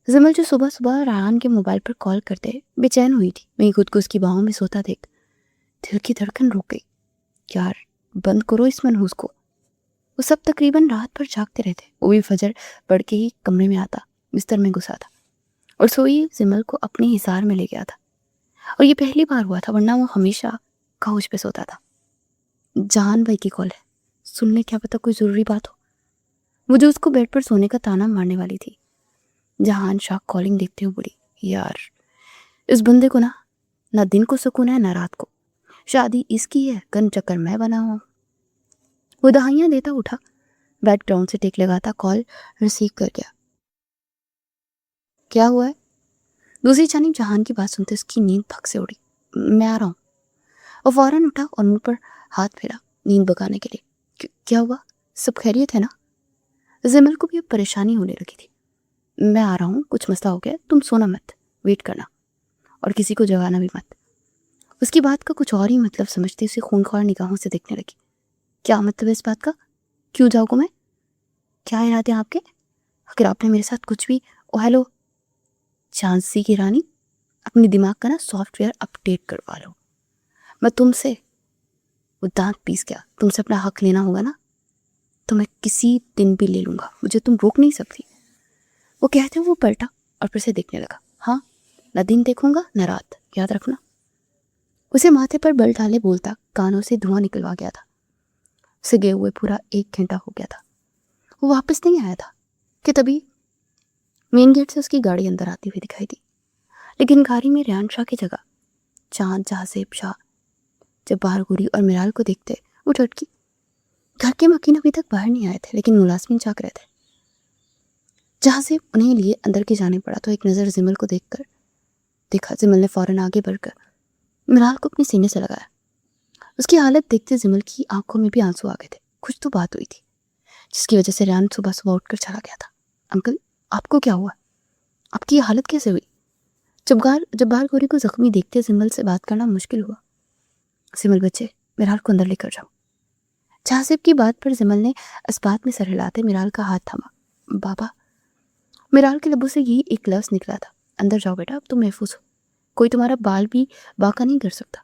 जमल जो सुबह सुबह रेहान के मोबाइल पर कॉल करते बेचैन हुई थी, वहीं खुद को उसकी बाहों में सोता देख दिल की धड़कन रुक गई। यार बंद करो इस मनहूस को। वो सब तकरीबन रात भर जागते रहते, वो भी फजर पढ़ के ही कमरे में आता, बिस्तर में घुसा था और सोई जिमल को अपने हिसार में ले गया था। और ये पहली बार हुआ था, वरना वो हमेशा काउच पे सोता था। जहान भाई की कॉल है, सुन ले, क्या पता कोई ज़रूरी बात हो। वो जो उसको बेड पर सोने का ताना मारने वाली थी। जहान शाह कॉलिंग देखते हुए बोली, यार इस बंदे को ना दिन को सुकून है ना रात को। शादी इसकी है, गन चक्कर मैं बना हूँ। वो दहाइयाँ देता उठा, बैकग्राउंड से टेक लगाता कॉल रिसीव कर गया। क्या हुआ है? दूसरी जानिब जहान की बात सुनते उसकी नींद भग से उड़ी। मैं आ रहा हूँ। वो फौरन उठा और मुंह पर हाथ फेरा नींद भगाने के लिए। क्या हुआ, सब खैरियत है ना? जिमल को भी अब परेशानी होने लगी थी। मैं आ रहा हूँ, कुछ मसला हो गया, तुम सोना मत, वेट करना और किसी को जगाना भी मत। उसकी बात का कुछ और ही मतलब समझते उसे खूनख्वार निगाहों से देखने लगी। क्या मतलब है इस बात का? क्यों जाऊँगा मैं? क्या इरादे हैं आपके? अगर आपने मेरे साथ कुछ भी ओ हेलो झांसी की रानी, अपनी दिमाग का ना सॉफ्टवेयर अपडेट करवा लो। मैं तुमसे वो दांत पीस गया, तुमसे अपना हक लेना होगा ना, तो मैं किसी दिन भी ले लूँगा, मुझे तुम रोक नहीं सकती। वो कहते हुए वो पलटा और फिर से देखने लगा। हाँ, न दिन देखूंगा न रात, याद रखना। उसे माथे पर बल डाले बोलता कानों से धुआं निकलवा गया था। उसे गए हुए पूरा 1 घंटा हो गया था। वो वापस नहीं आया था कि तभी मेन गेट से उसकी गाड़ी अंदर आती हुई दिखाई दी। लेकिन गाड़ी में रेहान शाह की जगह चांद, जासिब शाह, जब्बार गोरी और मिराल को देखते वो झटकी। घर के मकीन अभी तक बाहर नहीं आए थे, लेकिन मुलाजमीन जाग रहे थे। जासिब उन्हें लिए अंदर की जाने पड़ा तो एक नज़र जिमल को देखा। जिमल ने फौरन आगे बढ़कर मिराल को अपने सीने से लगाया। उसकी हालत देखते जिमल की आंखों में भी आंसू आ गए थे। कुछ तो बात हुई थी जिसकी वजह से रेहान सुबह सुबह उठकर चला गया था। अंकल, आपको क्या हुआ? आपकी ये हालत कैसे हुई? जब्बार गोरी को जख्मी देखते जिमल से बात करना मुश्किल हुआ। जिमल बच्चे, मिराल को अंदर लेकर जाओ। जासिब की बात पर जिमल ने इस बात में सर हिलाते मिराल का हाथ थामा। बाबा, मिराल के लबों से यही एक लफ्ज़ निकला था, अंदर जाओ बेटा, अब तुम महफूज हो, कोई तुम्हारा बाल भी बांका नहीं कर सकता।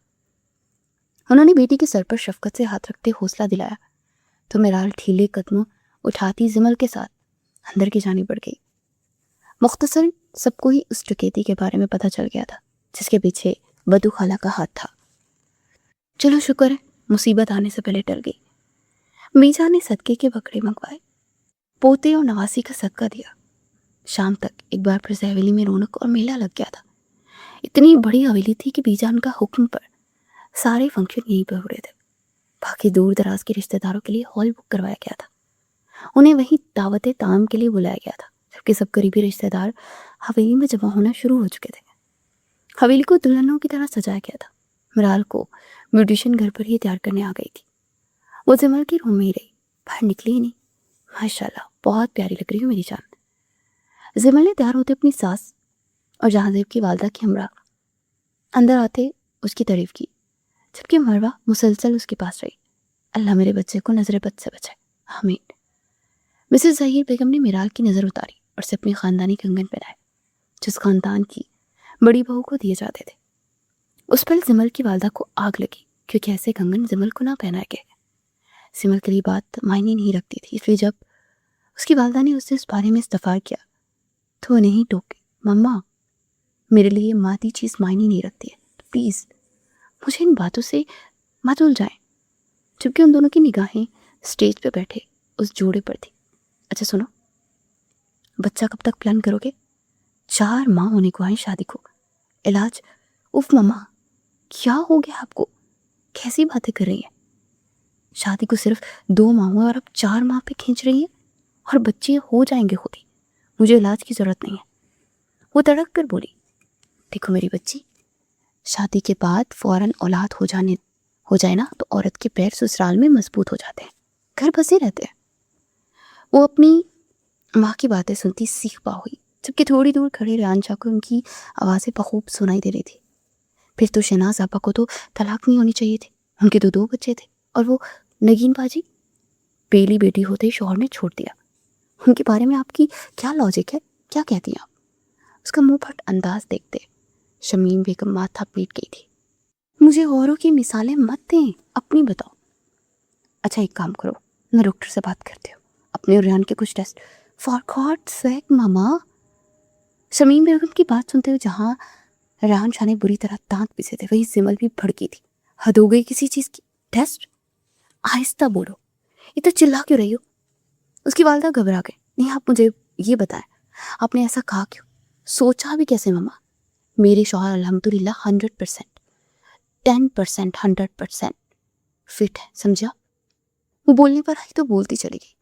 उन्होंने बेटी के सर पर शफकत से हाथ रखते हौसला दिलाया तो मिराल ढीले कदमों उठाती जिमल के साथ अंदर की जानी बढ़ गई। मुख्तसर सबको ही उस डकैती के बारे में पता चल गया था जिसके पीछे बदू खाला का हाथ था। चलो शुक्र है मुसीबत आने से पहले टल गई। मीजा ने सदके के बकरे मंगवाए, पोते और नवासी का सदका दिया। शाम तक एक बार फिर से हवेली में रौनक और मेला लग गया था। इतनी बड़ी हवेली थी कि बीजान का हुक्म पर सारे फंक्शन यहीं पर हो रहे थे। बाकी दूर दराज के रिश्तेदारों के लिए हॉल बुक करवाया गया था। उन्हें वहीं दावत ताम के लिए बुलाया गया था, जबकि सब करीबी रिश्तेदार हवेली में जमा होना शुरू हो चुके थे। हवेली को दुल्हनों की तरह सजाया गया था। मिराल को ब्यूटिशियन घर पर ही तैयार करने आ गई थी। वो जिमल के रूम में ही रही, बाहर निकली ही नहीं। माशाल्लाह, बहुत प्यारी लग रही हो मेरी जान। जिमल ने तैयार होते अपनी सास और जहांजेब की वालदा की हमरा अंदर आते उसकी तारीफ की, जबकि मरवा मुसलसल उसके पास रही। اللہ मेरे बच्चे को नजर बद से बचाए, आमीन। मिसेस ज़हीर बेगम ने मिराल की नज़र उतारी और उसे अपनी ख़ानदानी कंगन पहनाए, जिस ख़ानदान की बड़ी बहू को दिए जाते थे। उस पल जिमल की वालदा को आग लगी, क्योंकि ऐसे कंगन जिमल को ना पहनाए गए। जिमल के लिए बात मायने नहीं रखती थी, इसलिए जब उसकी वालदा ने उससे इस बारे में इस्तफार किया तो वो नहीं टोके, मम्मा मेरे लिए ये मादी चीज़ मायने नहीं रखती है, तो प्लीज़ मुझे इन बातों से मत उलझाएं। जबकि उन दोनों की निगाहें स्टेज पे बैठे उस जोड़े पर थी। अच्छा सुनो, बच्चा कब तक प्लान करोगे? 4 माह होने को आए शादी को। इलाज? उफ मम्मा, क्या हो गया आपको? कैसी बातें कर रही हैं? शादी को सिर्फ 2 माह हुए और अब 4 माह पे खींच रही हैं, और बच्चे हो जाएंगे खुद ही, मुझे इलाज की ज़रूरत नहीं है। वो तड़क कर बोली, देखो मेरी बच्ची, शादी के बाद फ़ौरन औलाद हो जाए ना तो औरत के पैर ससुराल में मजबूत हो जाते हैं, घर बसे रहते हैं। वो अपनी माँ की बातें सुनती सीख पा हुई, जबकि थोड़ी दूर खड़े रेहान शाह को उनकी आवाज़ें बखूब सुनाई दे रही थी। फिर तो शहनाज आपा को तो तलाक नहीं होनी चाहिए थी, उनके तो 2 बच्चे थे, और वो नगीन बाजी पहली बेटी होते ही शौहर ने छोड़ दिया। उनके बारे में आपकी क्या लॉजिक है? क्या कहती हैं आप? उसका मुंह फट अंदाज देखते शमीम बेगम माथा पीट गई थी। मुझे औरों की मिसालें मत दें, अपनी बताओ। अच्छा एक काम करो, मैं डॉक्टर से बात करती हूँ, अपने और रेहान के कुछ टेस्ट। फॉर गॉड्स सेक मामा। शमीम बेगम की बात सुनते हुए जहाँ रेहान शाह ने बुरी तरह दांत पीसे थे, वही जिमल भी भड़की थी। हद हो गई किसी चीज़ की। टेस्ट? आहिस्ता बोलो, इतना चिल्ला क्यों रही हो? उसकी वालदा घबरा गए। नहीं आप मुझे ये बताएं, आपने ऐसा कहा क्यों? सोचा भी कैसे मामा? मेरे शौहर अल्हम्दुलिल्लाह 100%, 10%, 100% फिट है, समझा? वो बोलने पर आई तो बोलती चली गई।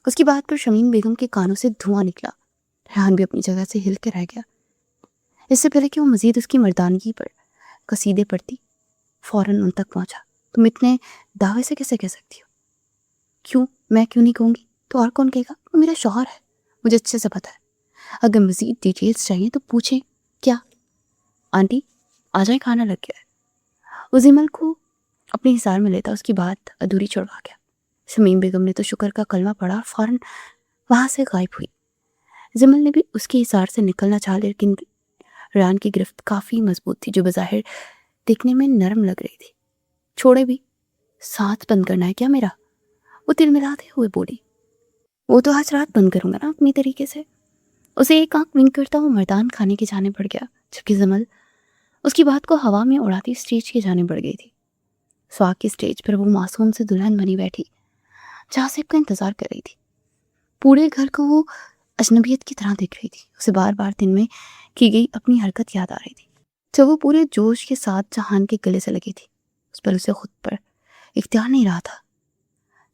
उसकी बात पर शमीम बेगम के कानों से धुआं निकला। रेहान भी अपनी जगह से हिल के रह गया। इससे पहले कि वो मजीद उसकी मर्दानगी पर कसीदे पढ़ती, फौरन उन तक पहुंचा। तुम इतने दावे से कैसे कह सकती हो? क्यों? मैं क्यों नहीं कहूँगी तो और कौन कहेगा? वो मेरा शौहर है, मुझे अच्छे से पता है। अगर मजीद डिटेल्स चाहिए तो पूछें। क्या आंटी आ जाए, खाना लग गया है। वो जिमल को अपने हिसार में लेता उसकी बात अधूरी छोड़वा गया। शमीम बेगम ने तो शुक्र का कलमा पढ़ा और फौरन वहाँ से गायब हुई। जिमल ने भी उसके हिसार से निकलना चाहा, लेकिन रेहान की गिरफ्त काफ़ी मजबूत थी, जो बज़ाहिर देखने में नरम लग रही थी। छोड़े भी, साथ बंद करना है क्या मेरा? वो तिलमिलाते हुए बोली। वो तो आज रात बंद करूंगा ना अपनी तरीके से। उसे एक आंख विंक करता हुआ मर्दान खाने की जाने बढ़ गया, जबकि जिमल उसकी बात को हवा में उड़ाती स्टेज की जाने बढ़ गई थी। स्वाग की स्टेज पर वो मासूम से दुल्हन बनी बैठी, जहाँ से का इंतजार कर रही थी। पूरे घर को वो अजनबियत की तरह देख रही थी। उसे बार बार दिन में की गई अपनी हरकत याद आ रही थी, जब वो पूरे जोश के साथ जहान के गले से लगी थी। उस पर उसे खुद पर इख्तियार नहीं रहा था।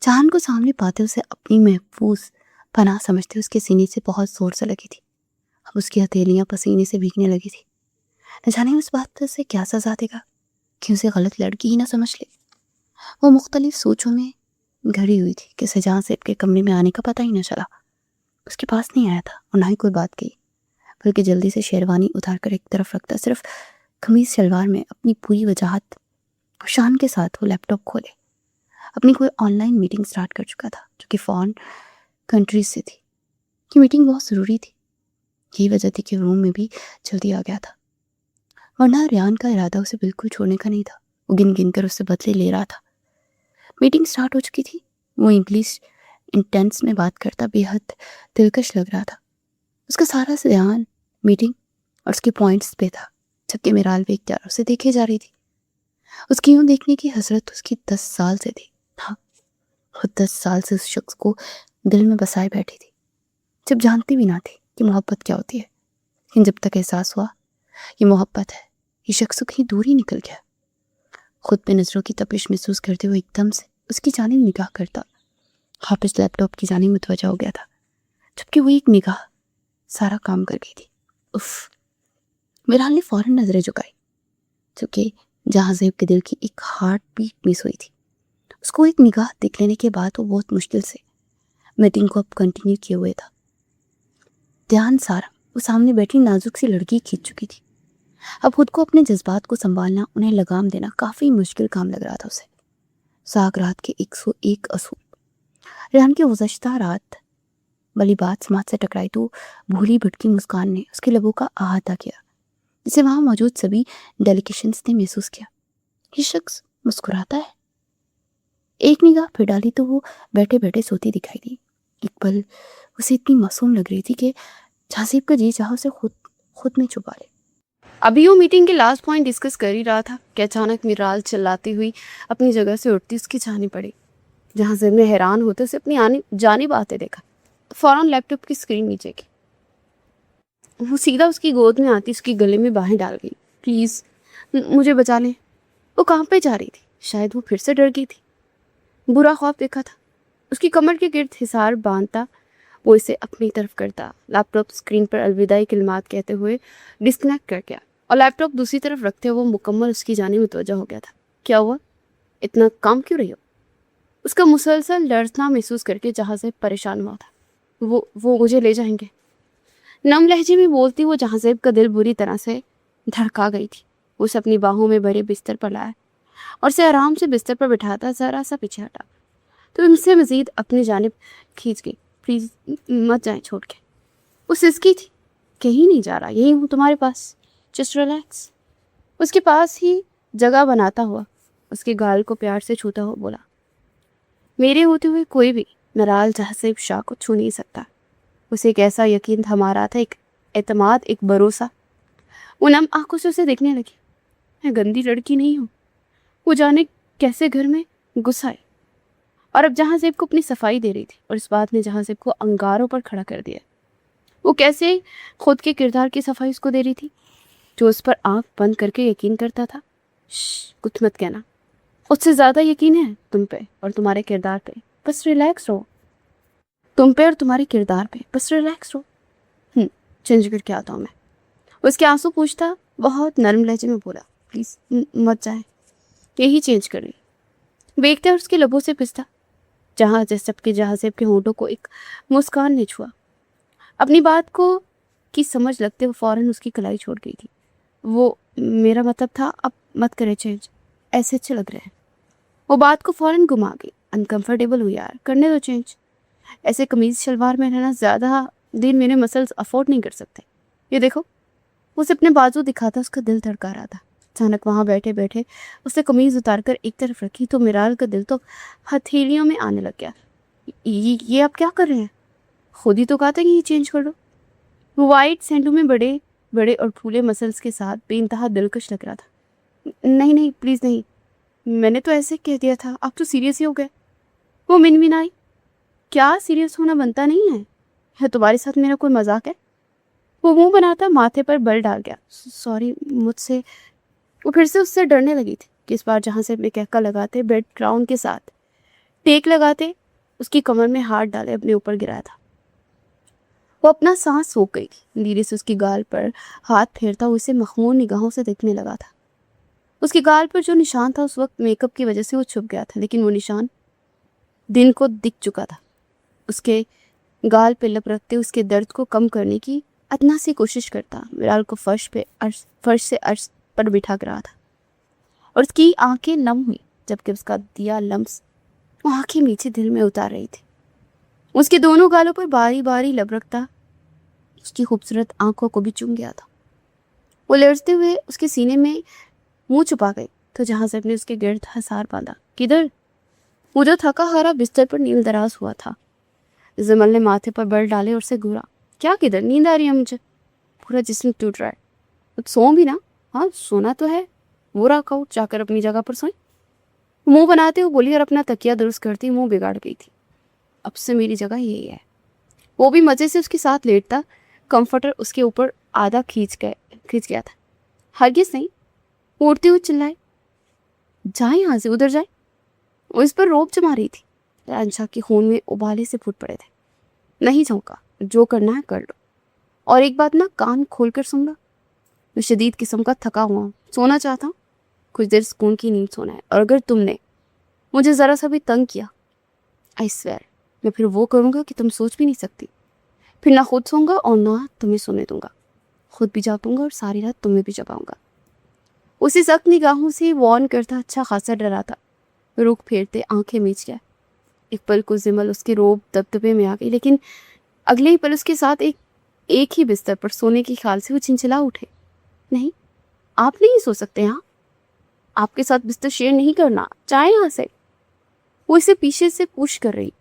जहान को सामने पाते उसे अपनी महफूज पनाह समझते उसके सीने से बहुत जोर से लगी थी। अब उसकी हथेलियां पसीने से भीगने लगी थी। न जाने उस बात से क्या सजा देगा कि उसे गलत लड़की ही ना समझ ले। वो मुख्तलिफ सोचों में घड़ी हुई थी कि सजान सेब के कमरे में आने का पता ही न चला। उसके पास नहीं आया था और ना ही कोई बात कही, बल्कि जल्दी से शेरवानी उतार कर एक तरफ रखता, सिर्फ कमीज शलवार में अपनी पूरी वजाहत शान के साथ वो लैपटॉप खोले। अपनी कोई ऑनलाइन मीटिंग स्टार्ट कर चुका था, जो कि फॉरेन कंट्रीज से थी। कि मीटिंग बहुत ज़रूरी थी, यही वजह थी कि रूम में भी जल्दी आ गया था, वरना रेहान का इरादा उसे बिल्कुल छोड़ने का नहीं था। वो गिन गिन कर उससे बदले ले रहा था। मीटिंग स्टार्ट हो चुकी थी। वो इंग्लिश इंटेंस में बात करता बेहद दिलकश लग रहा था। उसका सारा ध्यान मीटिंग और उसके पॉइंट्स पे था, जबकि मिराल बेख्तियार उसे देखे जा रही थी। उसकी यूं देखने की हसरत उसकी 10 साल से थी। हाँ, खुद 10 साल से उस शख्स को दिल में बसाए बैठी थी, जब जानती भी ना थी कि मोहब्बत क्या होती है। लेकिन जब तक एहसास हुआ ये मोहब्बत है, ये शख्स कहीं दूर ही निकल गया। खुद पे नज़रों की तपिश महसूस करते हुए एकदम से उसकी जानिब निगाह करता हाफिज लैपटॉप की जानिब मुतवज्जा हो गया था, जबकि वो एक निगाह सारा काम कर गई थी। उफ! मिराल ने फौरन नजरें झुकाई, जबकि जहाँ ज़ेब के दिल की एक हार्ट बीट मिस हुई थी। उसको एक निगाह देख लेने के बाद वो बहुत मुश्किल से मीटिंग को अब कंटिन्यू किए हुए था। ध्यान सारा वो सामने बैठी नाजुक सी लड़की खींच चुकी थी। अब खुद को अपने जज्बात को संभालना, उन्हें लगाम देना काफ़ी मुश्किल काम लग रहा था उसे। साग रात के 101 असूल। रेहान की गुज़श्ता रात वाली बात समाज से टकराई तो भूली भटकी मुस्कान ने उसके लबों का अहाता किया, जिसे वहां मौजूद सभी डेलिकेशंस ने महसूस किया। ये शख्स मुस्कुराता है। एक निगाह फिर डाली तो वो बैठे बैठे सोती दिखाई दी। एक पल उसे इतनी मासूम लग रही थी कि झांसीब का जी चाह उसे खुद खुद में छुपा ले। अभी वो मीटिंग के लास्ट पॉइंट डिस्कस कर ही रहा था कि अचानक मिराल चिल्लाती हुई अपनी जगह से उठती उसकी जानी पड़ी। जहांजीब ने हैरान होते उसे अपनी जानिब आते देखा। फौरन लैपटॉप की स्क्रीन नीचे की, वो सीधा उसकी गोद में आती उसकी गले में बाहें डाल गई। प्लीज मुझे बचा ले। वो कहाँ पे जा रही थी? शायद वो फिर से डर गई थी। बुरा ख्वाब देखा था। उसकी कमर के गिर्द हिसार बांधता वो इसे अपनी तरफ करता। लैपटॉप स्क्रीन पर अलविदाई कलिमात कहते हुए डिस्कनेक्ट कर गया और लैपटॉप दूसरी तरफ रखते हुए वो मुकम्मल उसकी जानिब मुतवज्जह हो गया था। क्या हुआ? इतना काम क्यों रही हो? उसका मुसलसल डरना महसूस करके जहाँ से परेशान हुआ था। वो मुझे ले जाएंगे। नम लहजे में बोलती वो जहांजेब का दिल बुरी तरह से धड़का गई थी। उसे अपनी बाहों में भरे बिस्तर पर लाया और उसे आराम से बिस्तर पर बिठाता जरा सा पीछे हटा तो उनसे मजीद अपनी जानिब खींच गई। प्लीज मत जाए छोड़ के। वो सिसकी थी। कहीं नहीं जा रहा, यही हूँ तुम्हारे पास, जस्ट रिलैक्स। उसके पास ही जगह बनाता हुआ उसके गाल को प्यार से छूता हुआ बोला, मेरे होते हुए कोई भी मिराल जहांजेब शाह को छू नहीं सकता। उसे एक ऐसा यकीन थमा रहा था, एक एतमाद, एक भरोसा। वो नम आंखों से उसे देखने लगी। मैं गंदी लड़की नहीं हूँ। वो जाने कैसे घर में घुस आए और अब जहांजेब को अपनी सफाई दे रही थी और इस बात ने जहांजेब को अंगारों पर खड़ा कर दिया। वो कैसे खुद के किरदार की सफाई उसको दे रही थी, जो उस पर आंख बंद करके यकीन करता था। कुछ मत कहना। उससे ज्यादा यकीन है तुम पे और तुम्हारे किरदार पे। बस रिलैक्स रहो। तुम पे और तुम्हारे किरदार पे बस रिलैक्स रहो। चेंज करके आता हूँ मैं। उसके आंसू पूछता बहुत नरम लहजे में बोला, प्लीज मत जाए। यही चेंज कर रही। देखते और उसके लबों से पिसता जहाँ जैसे जहांजेब के होंठों को एक मुस्कान ने छुआ। अपनी बात को की समझ लगते वो फौरन उसकी कलाई छोड़ गई थी। वो मेरा मतलब था अब मत करे चेंज, ऐसे अच्छे लग रहे हैं। वो बात को फौरन घुमा गई। अनकंफर्टेबल हुई यार, करने दो चेंज। ऐसे कमीज शलवार में रहना ज्यादा दिन मेरे मसल्स अफोर्ड नहीं कर सकते। ये देखो। उसे अपने बाजू दिखाता उसका दिल धड़का रहा था। अचानक वहां बैठे बैठे उसने कमीज उतारकर एक तरफ रखी तो मिराल का दिल तो हथेलियों में आने लग गया। ये आप क्या कर रहे हैं? खुद ही तो कहा था कि ये चेंज कर लो। वो वाइट सैंडो में बड़े बड़े और फूले मसल्स के साथ बेइंतहा दिलकश लग रहा था। नहीं नहीं प्लीज नहीं, मैंने तो ऐसे कह दिया था, आप तो सीरियस ही हो गए। वो मिनमिनाई। क्या सीरियस होना बनता नहीं है तुम्हारे साथ मेरा कोई मजाक है? वो मुंह बनाता माथे पर बल डाल गया। सॉरी मुझसे। वो फिर से उससे डरने लगी थी कि इस बार जहाँ से कहका लगाते बेड ग्राउंड के साथ टेक लगाते उसकी कमर में हाथ डाले अपने ऊपर गिराया था। वो अपना सांस सोख गई थी। धीरे से उसकी गाल पर हाथ फेरता हुआ उसे मखमूर निगाहों से देखने लगा था। उसके गाल पर जो निशान था उस वक्त मेकअप की वजह से वो छुप गया था, लेकिन वो निशान दिन को दिख चुका था। उसके गाल पे लप रखते उसके दर्द को कम करने की अदना सी कोशिश करता मिराल को फर्श से अर्श पर बिठा कर रहा था और उसकी आंखें नम हुई जबकि उसका दिया लम्स वो आंखें नीचे दिल में उतार रही थी। उसके दोनों गालों पर बारी बारी लब रखता उसकी खूबसूरत आंखों को भी चूम गया था। वो लड़ते हुए उसके सीने में मुंह छुपा गई तो जहां से अपने उसके गिर्द हसार बांधा। किधर? वो जो थका हारा बिस्तर पर नील दराज हुआ था। जमल ने माथे पर बल डाले और उसे घूरा। क्या किधर? नींद आ रही है मुझे, पूरा जिस्म टूट रहा है। तो सो भी ना। हाँ सोना तो है, वो रखा हो, जाकर अपनी जगह पर सोई। मुंह बनाते हुए बोली और अपना तकिया दुरुस्त करती मुंह बिगाड़ गई थी। अब से मेरी जगह यही है। वो भी मजे से उसके साथ लेटता। कंफर्टर उसके ऊपर आधा खींच गया था। हरगिज नहीं। उड़ती हुई चिल्लाई, जाए यहाँ से, उधर जाए। वो इस पर रोब जमा रही थी। रंशा के खून में उबाले से फूट पड़े थे। नहीं झोंका, जो करना है कर लो। और एक बात ना, कान खोल कर सुनना। मैं शदीद किस्म का थका हुआ हूँ, सोना चाहता हूँ। कुछ देर सुकून की नींद सोना है। और अगर तुमने मुझे ज़रा सा भी तंग किया, आई स्वेयर मैं फिर वो करूँगा कि तुम सोच भी नहीं सकती। फिर ना खुद सोऊंगा और ना तुम्हें सोने दूंगा। खुद भी जागूंगा और सारी रात तुम्हें भी जगाऊंगा। उसी सख्त निगाहों से वार्न करता अच्छा खासा डरा था। रुख फेरते आंखें मीच गया। एक पल को जिमल उसके रोब दबदबे में आ गई, लेकिन अगले ही पल उसके साथ एक ही बिस्तर पर सोने के ख्याल से वो चिंचिला उठे। नहीं, आप नहीं सो सकते यहाँ, आपके साथ बिस्तर शेयर नहीं करना, चाहे यहाँ से। वो इसे पीछे से पुश कर रही,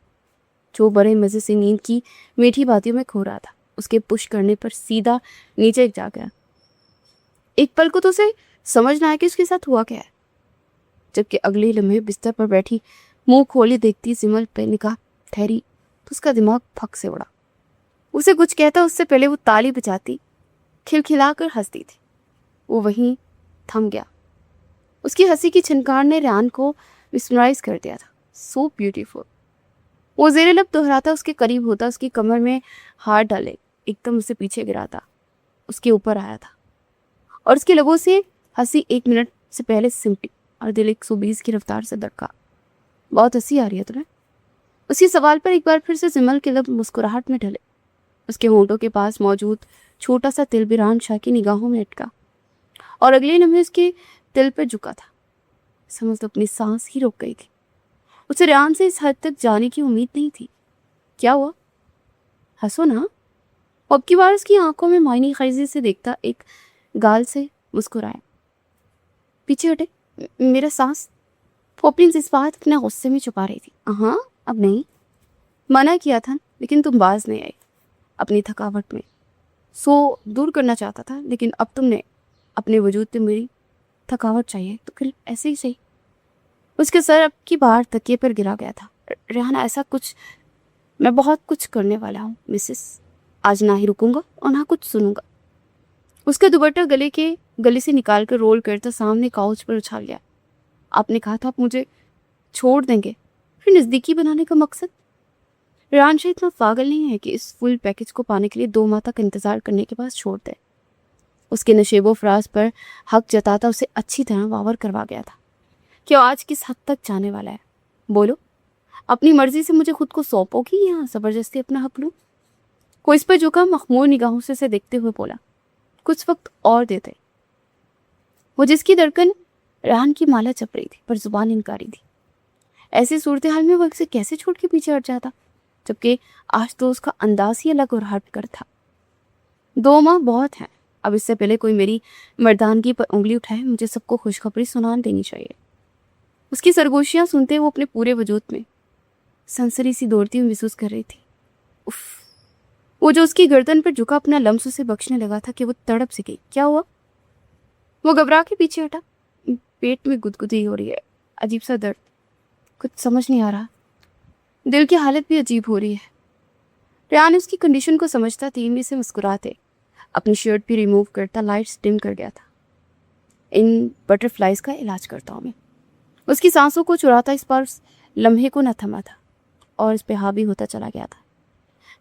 जो बड़े मजे से नींद की मीठी बातियों में खो रहा था। उसके पुश करने पर सीधा नीचे जा गया। एक पल को तो उसे समझ ना आया कि उसके साथ हुआ क्या है, जबकि अगले लम्हे बिस्तर पर बैठी मुंह खोले देखती सिमल पे निगाह ठहरी तो उसका दिमाग फक से उड़ा। उसे कुछ कहता उससे पहले वो ताली बजाती, खिलखिलाकर हंसती थी। वो वहीं थम गया। उसकी हंसी की छनकार ने रेहान को मिसमराइज कर दिया था। So beautiful. वो जेरे लब दोहराता, उसके करीब होता, उसकी कमर में हाथ डाले एकदम उसे पीछे गिराता, उसके ऊपर आया था और उसके लबों से हंसी 1 मिनट से पहले सिमटी और दिल 120 की रफ्तार से धड़का। बहुत हंसी आ रही है तुम्हें? उसके सवाल पर एक बार फिर से जिमल के लब मुस्कुराहट में ढले। उसके होंठों के पास मौजूद छोटा सा तिल भी रेहान शाह की निगाहों में अटका और अगले लम्हे उसके तिल पर झुका था। समझ तो अपनी सांस ही रुक गई थी। उसे रेहान से इस हद तक जाने की उम्मीद नहीं थी। क्या हुआ? हंसो ना। अब की बार उसकी आंखों में मायनी खरीजी से देखता एक गाल से मुस्कुराया। पीछे हटे, मेरा सांस। वो अपनी जज्बात अपने गुस्से में छुपा रही थी। हाँ, अब नहीं, मना किया था लेकिन तुम बाज नहीं आई अपनी थकावट में। सो दूर करना चाहता था, लेकिन अब तुमने अपने वजूद पे मेरी थकावट चाहिए तो फिर ऐसे ही सही। उसके सर अब की बार तकिए पर गिरा गया था। रेहान, ऐसा कुछ, मैं बहुत कुछ करने वाला हूँ मिसेस। आज ना ही रुकूंगा और ना कुछ सुनूंगा। उसका दुपट्टा गले से निकाल कर रोल करता सामने काउच पर उछाल गया। आपने कहा था आप मुझे छोड़ देंगे, फिर नज़दीकी बनाने का मकसद? रेहान शाह इतना पागल नहीं है कि इस फुल पैकेज को पाने के लिए 2 माह तक इंतजार करने के बाद छोड़ दे। उसके नशेबो फराज पर हक जताता उसे अच्छी तरह वावर करवा गया था कि आज किस हद तक जाने वाला है। बोलो, अपनी मर्जी से मुझे खुद को सौंपोगी या जबरदस्ती अपना हक लूं? वो इस पर झुका, मखमूर निगाहों से देखते हुए बोला, कुछ वक्त और देते। वो जिसकी धड़कन रेहान की माला चप रही थी पर जुबान इनकारी थी। ऐसी सूरत हाल में वो इसे कैसे छोड़ के पीछे हट जाता, जबकि आज तो उसका अंदाज ही अलग और हट कर था। 2 माह बहुत हैं, अब इससे पहले कोई मेरी मर्दानगी पर उंगली उठाए मुझे सबको खुशखबरी सुना देनी चाहिए। उसकी सरगोशियां सुनते वो अपने पूरे वजूद में सनसनी सी दौड़ती हुई महसूस कर रही थी। उफ, वो जो उसकी गर्दन पर झुका अपना लम्स उसे बख्शने लगा था कि वो तड़प सी गई। क्या हुआ? वो घबरा के पीछे हटा। पेट में गुदगुदी हो रही है, अजीब सा दर्द, कुछ समझ नहीं आ रहा। दिल की हालत भी अजीब हो रही है। रेहान उसकी कंडीशन को समझता, धीमे से मुस्कुराते अपनी शर्ट भी रिमूव करता लाइट्स डिम कर गया था। इन बटरफ्लाइज का इलाज करता हूँ मैं। उसकी सांसों को चुराता इस बार उस लम्हे को न थमा था और इस पे हावी होता चला गया था।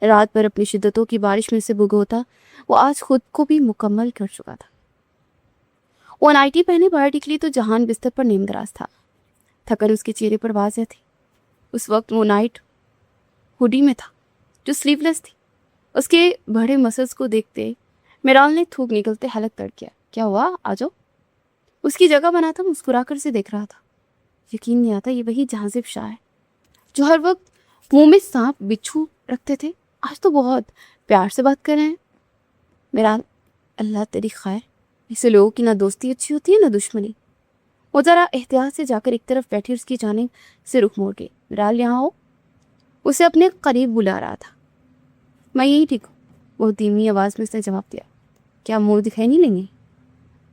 रात भर अपनी शिद्दतों की बारिश में से भुगोता वो आज खुद को भी मुकम्मल कर चुका था। वो नाइटी पहने बाहर निकली तो जहान बिस्तर पर नीमदराज था। थकन उसके चेहरे पर वाज़ेह थी। उस वक्त वो नाइट हुडी में था जो स्लीवलेस थी। उसके बड़े मसल्स को देखते मिराल ने थूक निकलते हलक तड़ किया। क्या हुआ, आ जाओ। उसकी जगह बना था, मुस्कुराकर से देख रहा था। यकीन नहीं आता ये वही जहाजिब शाह है जो हर वक्त मुंह में सांप बिच्छू रखते थे। आज तो बहुत प्यार से बात कर रहे हैं। मिराल, अल्लाह तेरी खैर। ऐसे लोगों की ना दोस्ती अच्छी होती है ना दुश्मनी। वो जरा एहतियात से जाकर एक तरफ बैठी उसकी जानिब से रुख मोड़ गई। मिराल, यहाँ हो। उसे अपने करीब बुला रहा था। मैं यही ठीक हूँ, वो धीमी आवाज़ में उसने जवाब दिया। क्या मुंह दिखाई नहीं लेंगे?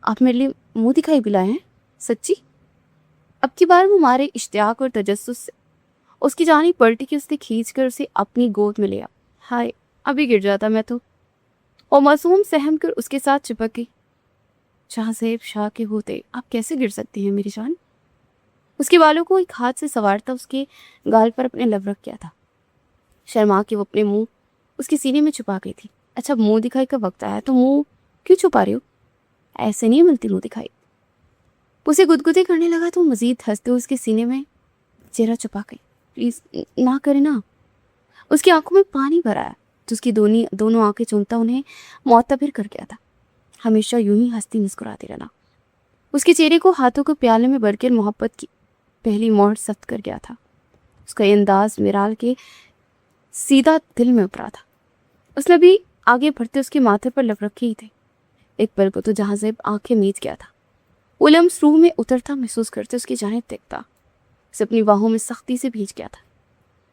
आप मेरे लिए मुंह दिखाई भी लाए हैं? सच्ची? अब की बार वो हमारे इश्तियाक और तजस्सुस से उसकी जानी पलटी कि उसने खींच कर उसे अपनी गोद में लिया। हाय, अभी गिर जाता मैं तो। और मासूम सहम कर उसके साथ चिपक गई। जहाज़ेब शाह के होते आप कैसे गिर सकती हैं मेरी जान? उसके बालों को एक हाथ से संवारता उसके गाल पर अपने लब रख किया था। शर्मा के वो अपने मुंह उसके सीने में छुपा गई थी। अच्छा, मुंह दिखाई का वक्त आया तो मुंह क्यों छुपा रही हो? ऐसे नहीं मिलती मुंह दिखाई। उसे गुदगुदी करने लगा तो मजीद हंसते हुए उसके सीने में चेहरा छुपा गई। प्लीज ना करे ना। उसकी आंखों में पानी भरा आया तो उसकी दोनों आंखें चूमता उन्हें मुअत्तबिर कर गया था। हमेशा यूं ही हंसती मुस्कुराती रहना। उसके चेहरे को हाथों को प्याले में भरकर मोहब्बत की पहली मोड़ सख्त कर गया था। उसका ये अंदाज मिराल के सीधा दिल में उतरा था। उसने भी आगे बढ़ते उसके माथे पर लग रखे ही थे। एक पल को तो जहाज़ेब आंखें मीच गया था। वो लम्स रूह में उतरता महसूस करते उसकी जानिब देखता, उसे अपनी बाहों में सख्ती से भींच गया था।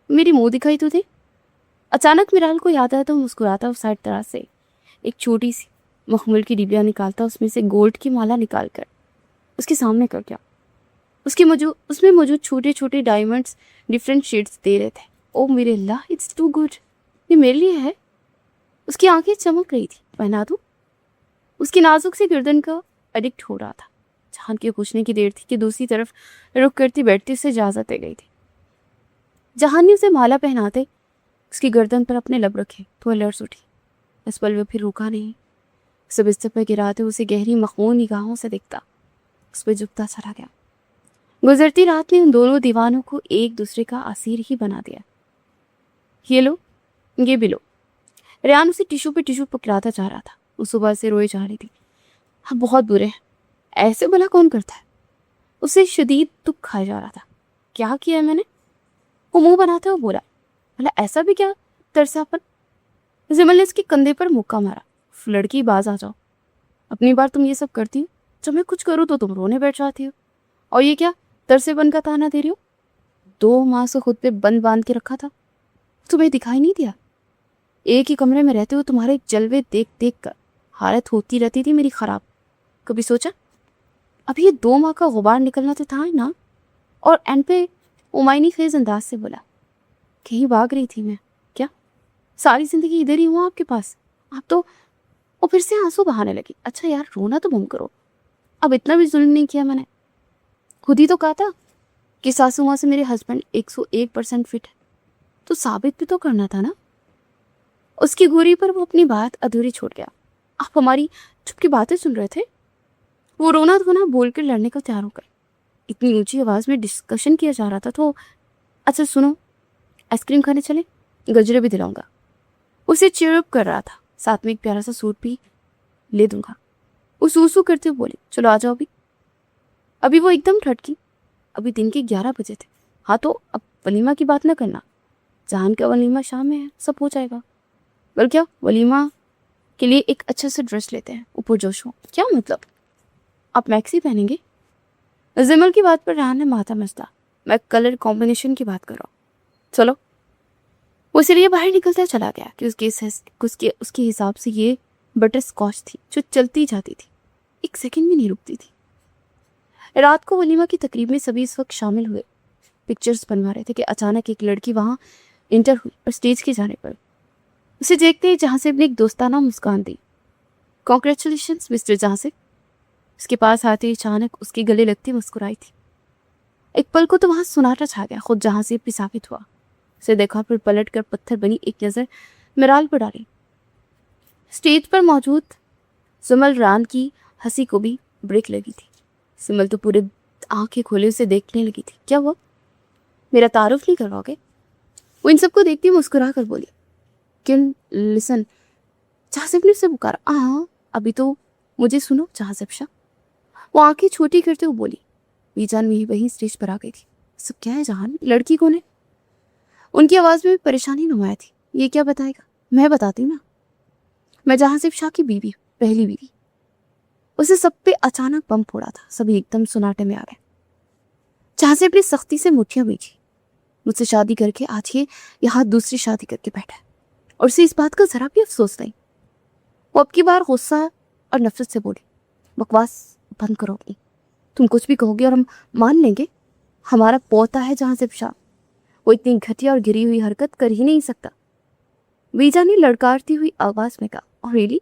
मेरी मुंह दिखाई तुझे? अचानक मिराल को याद आया तो मुस्कुराता उस साइड तरह से एक छोटी सी मखमल की डिबिया निकालता, उसमें से गोल्ड की माला निकाल कर उसके सामने कर गया। उसमें मौजूद छोटे छोटे डायमंड्स डिफरेंट शेड्स दे रहे थे। ओ मेरे अल्लाह, इट्स टू गुड, ये मेरे लिए है। उसकी आंखें चमक रही थी। पहना दूं? उसकी नाजुक सी गर्दन का एडिक्ट हो रहा था। जहान के पूछने की देर थी कि दूसरी तरफ रुक करती बैठती उसे इजाजत दे गई थी। जहान ने उसे माला पहनाते उसकी गर्दन पर अपने लब रखे तो वह लर्ज उठी। इस पल वो फिर रुका नहीं। उसे बिस्तर पर गिराते उसे गहरी मखमून निगाहों से देखता, उस पर झुकता चला गया। गुजरती रात ने उन दोनों दीवानों को एक दूसरे का असीर ही बना दिया। ये लो, ये भी लो। रेहान उसे टिश्यू पे टिश्यू पकड़ाता जा रहा था। वो सुबह से रोए जा रही थी। हाँ, बहुत बुरे हैं, ऐसे भला कौन करता है? उसे शदीद दुख खाया जा रहा था। क्या किया है मैंने? वो मुंह बनाते हुए बोला, भला ऐसा भी क्या तरसापन? जिमल ने इसके कंधे पर मुक्का मारा। लड़की, बाज आ जाओ। अपनी बार तुम ये सब करती हो, जब मैं कुछ करूँ तो तुम रोने बैठ जाती हो। और ये क्या तरसेपन का ताना दे रही हो? 2 माह से खुद पे बंद बांध के रखा था, तुम्हें दिखाई नहीं दिया? एक ही कमरे में रहते हुए तुम्हारे जलवे देख देख कर हालत होती रहती थी मेरी खराब। कभी सोचा? अभी ये 2 माह का गुबार निकलना तो था ना। और एंड पे उमायनी खेज अंदाज से बोला, कहीं भाग रही थी मैं क्या? सारी जिंदगी इधर ही हूँ आपके पास। आप तो वो फिर से आंसू बहाने लगी। अच्छा यार, रोना तो बंद करो, अब इतना भी जुल्म नहीं किया मैंने। खुद ही तो कहा था कि सासू माँ से मेरे हस्बैंड 101% फिट है, तो साबित भी तो करना था ना। उसकी घूरी पर वो अपनी बात अधूरी छोड़ गया। आप हमारी चुप की बातें सुन रहे थे? वो रोना धोना बोल कर लड़ने को तैयार होकर इतनी ऊंची आवाज में डिस्कशन किया जा रहा था। तो अच्छा सुनो, आइसक्रीम खाने चले, गजरे भी दिलाऊंगा। उसे चीयर अप कर रहा था, साथ में एक प्यारा सा सूट भी ले दूंगा। वो सूसू करते हुए बोली, चलो आ जाओ। अभी वो एकदम ठटकी। अभी दिन के 11 बजे थे। हाँ तो अब वलीमा की बात ना करना, जान का वलीमा शाम में है, सब हो जाएगा। बल्कि क्या, वलीमा के लिए एक अच्छा सा ड्रेस लेते हैं, ऊपर जोश हो। क्या मतलब? आप मैक्सी पहनेंगे? जिमल की बात पर रेहान ने माथा मसला। मैं कलर कॉम्बिनेशन की बात कर रहा हूँ, चलो। वो इसलिए बाहर निकलता चला गया कि उसके हिसाब से ये बटर स्कॉच थी जो चलती जाती थी, एक सेकंड भी नहीं रुकती थी। रात को वलीमा की तकरीब में सभी इस वक्त शामिल हुए, पिक्चर्स बनवा रहे थे कि अचानक एक लड़की वहां इंटर हुई और स्टेज के जाने पर उसे देखते ही जहांसेब ने एक दोस्ताना मुस्कान दी। Congratulations mister जहांसेब। उसके पास आते ही अचानक उसके गले लगती मुस्कुराई थी। एक पल को तो वहां सुनाटा छा गया। खुद जहांसेब भी साबित हुआ। उसे देखा, फिर पलट कर पत्थर बनी एक नजर मिराल पर डाली। स्टेज पर मौजूद सुमल रान की हंसी को भी ब्रेक लगी थी। सिमल तो पूरे आंखें खोले उसे देखने लगी थी। क्या हुआ, मेरा तारुफ नहीं करवाओगे? वो इन सबको देखती मुस्कुरा कर बोली, किन लिसन। जहासेब ने उसे पुकारा। हाँ अभी तो मुझे सुनो जहासेब शाह। वो आंखें छोटी करते हुए बोली। बीजान भी वहीं स्टेज पर आ गई थी। सब क्या है जहान, लड़की कौन है? उनकी आवाज में भी परेशानी नुमाया थी। ये क्या बताएगा? मैं बताती हूँ ना, मैं जहासेब शाह की बीवी, पहली बीवी। उसे सब पे अचानक बम फोड़ा था। सभी एकदम सुनाटे में आ गए। जहासेब ने सख्ती से मुट्ठियां बीची। मुझसे शादी करके आज ये यहाँ दूसरी शादी करके बैठा है और उसे इस बात का जरा भी अफसोस नहीं। वो अब की बार गुस्सा और नफरत से बोली, बकवास बंद करो अपनी। तुम कुछ भी कहोगे और हम मान लेंगे। हमारा पोता है जहासेब शाह, वो इतनी घटिया और गिरी हुई हरकत कर ही नहीं सकता। वीजा ने लड़कारती हुई आवाज में कहा। और रियली,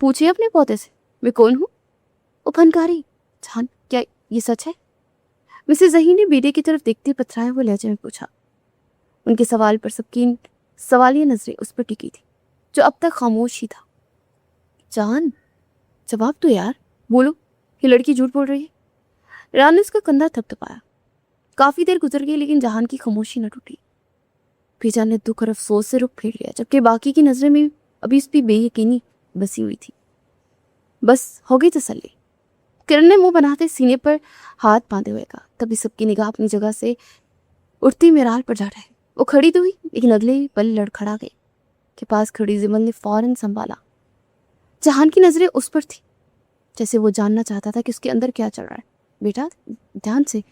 पूछिए अपने पोते से मैं कौन हूँ? वो फनकारी। जान, क्या ये सच है? मिसेस जही ने बेटे की तरफ देखते पथराए हुए लहजे में पूछा। उनके सवाल पर सबकी सवालिया नजरें उस पर टिकी थी जो अब तक खामोश ही था। जान, जवाब तो यार, बोलो, ये लड़की झूठ बोल रही है। रान ने उसका कंधा थपथपाया। काफी देर गुजर गई लेकिन जहान की खामोशी न टूटी। बीजान ने दुख और अफसोस से रुख फेर लिया, जबकि बाकी की नजरें में अभी उस पर बेयकीनी बसी हुई थी। बस हो गई तसल्ली। किरण ने मुंह बनाते सीने पर हाथ बांधे हुए कहा। तभी सबकी निगाह अपनी जगह से उठती मिराल पर जा रहे। वो खड़ी तो हुई, लेकिन अगले ही पल लड़खड़ा गई। के पास खड़ी जिमल ने फौरन संभाला। जहान की नजरें उस पर थी, जैसे वो जानना चाहता था कि उसके अंदर क्या चल रहा है। बेटा ध्यान से।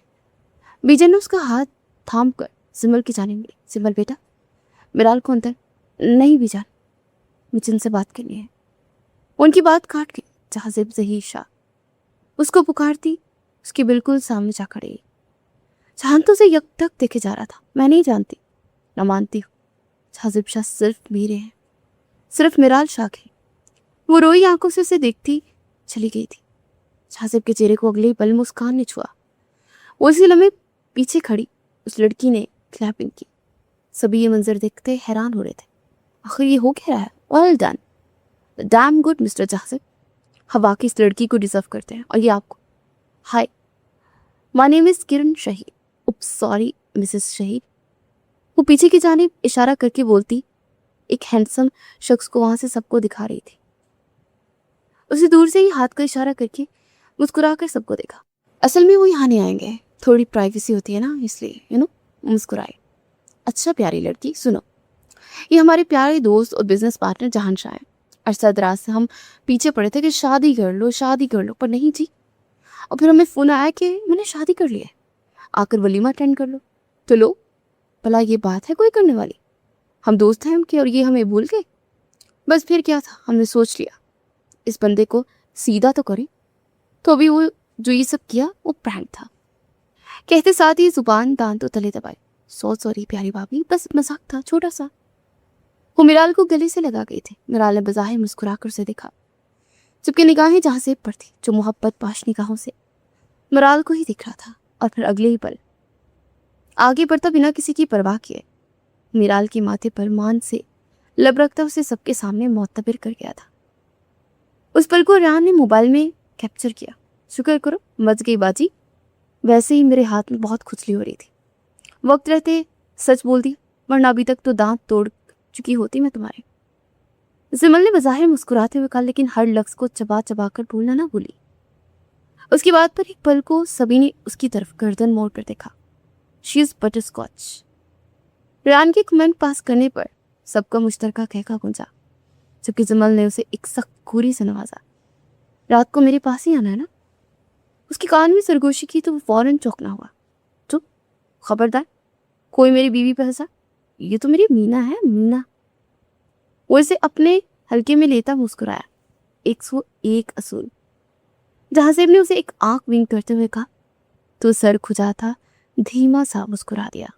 बीजन ने उसका हाथ थाम कर जिमल की जाने मिली। जिमल बेटा। मिराल को अंदर। नहीं बीजान, मुझे से बात करनी है। उनकी बात काट गई। जाजिब जहीर शाह उसको पुकारती उसके बिल्कुल सामने जा खड़ी। जहान तो उसे यकतक देखे जा रहा था। मैं नहीं जानती, न मानती हूँ। जाजिब शाह सिर्फ मेरे हैं, सिर्फ मिराल शाह के। वो रोई आंखों से उसे देखती चली गई थी। जाजिब के चेहरे को अगले पल मुस्कान ने छुआ। वो इसी लम्हे पीछे खड़ी उस लड़की ने क्लैपिंग की। सभी ये मंजर देखते हैरान हो रहे थे। आखिर ये हो क्या रहा है? Well done, damn good mister Jazib. हम वाकई इस लड़की को डिजर्व करते हैं, और ये आपको। हाय, माय नेम इज किरण शहीद। उप सॉरी मिसेस शहीद। वो पीछे की जानिब इशारा करके बोलती एक हैंडसम शख्स को वहां से सबको दिखा रही थी। उसे दूर से ही हाथ का इशारा करके मुस्कुराकर सबको देखा। असल में वो यहाँ नहीं आएंगे, थोड़ी प्राइवेसी होती है ना, इसलिए मुस्कुराए। अच्छा प्यारी लड़की, सुनो, ये हमारे प्यारे दोस्त और बिजनेस पार्टनर जहान शाह हैं। अरसा दराज से हम पीछे पड़े थे कि शादी कर लो शादी कर लो, पर नहीं जी। और फिर हमें फ़ोन आया कि मैंने शादी कर ली है, आकर वलीमा अटेंड कर लो। तो लो, भला ये बात है कोई करने वाली? हम दोस्त हैं उनके और ये हमें भूल गए। बस फिर क्या था, हमने सोच लिया इस बंदे को सीधा तो करें। तो अभी वो जो ये सब किया वो प्रैंक था। कहते साथ ही जुबान दांत तो तले दबाए। सॉरी प्यारी भाभी, बस मजाक था छोटा सा। वो मिराल को गले से लगा गई थी। मिराल ने बज़ाहिर मुस्कुराकर उसे देखा, जबकि निगाहें जाज़िब पर थी, जो मोहब्बत पाश निगाहों से मिराल को ही दिख रहा था। और फिर अगले ही पल आगे बढ़ता बिना किसी की परवाह किए मिराल के माथे पर मान से लब रखता उसे सबके सामने मोतबर कर गया था। उस पल को रेहान ने मोबाइल में कैप्चर किया। शुक्र करो मच गई बाजी, वैसे ही मेरे हाथ में बहुत खुजली हो रही थी। वक्त रहते सच बोल दी, वरना अभी तक तो दांत तोड़ चुकी होती मैं तुम्हारे। जिमल ने बज़ाहिर मुस्कुराते हुए कहा, लेकिन हर लफ्ज को चबा चबा कर बोलना ना भूली। उसकी बात पर एक पल को सभी ने उसकी तरफ गर्दन मोड़ कर देखा। She is butterscotch. Rehan के कमेंट पास करने पर सबका मुश्तरका कहका गूंजा, जबकि जिमल ने उसे एक सख्त घूरी से नवाजा। रात को मेरे पास ही आना है ना? उसकी कान में सरगोशी की तो वो फौरन चौंकना हुआ। चुप, खबरदार कोई मेरी बीवी पे हंसा, ये तो मेरी मीना है, मीना। वो इसे अपने हल्के में लेता मुस्कुराया। 101 असूल। जहाजिब ने उसे एक आंख विंक करते हुए कहा, तो सर खुजा था धीमा सा मुस्कुरा दिया।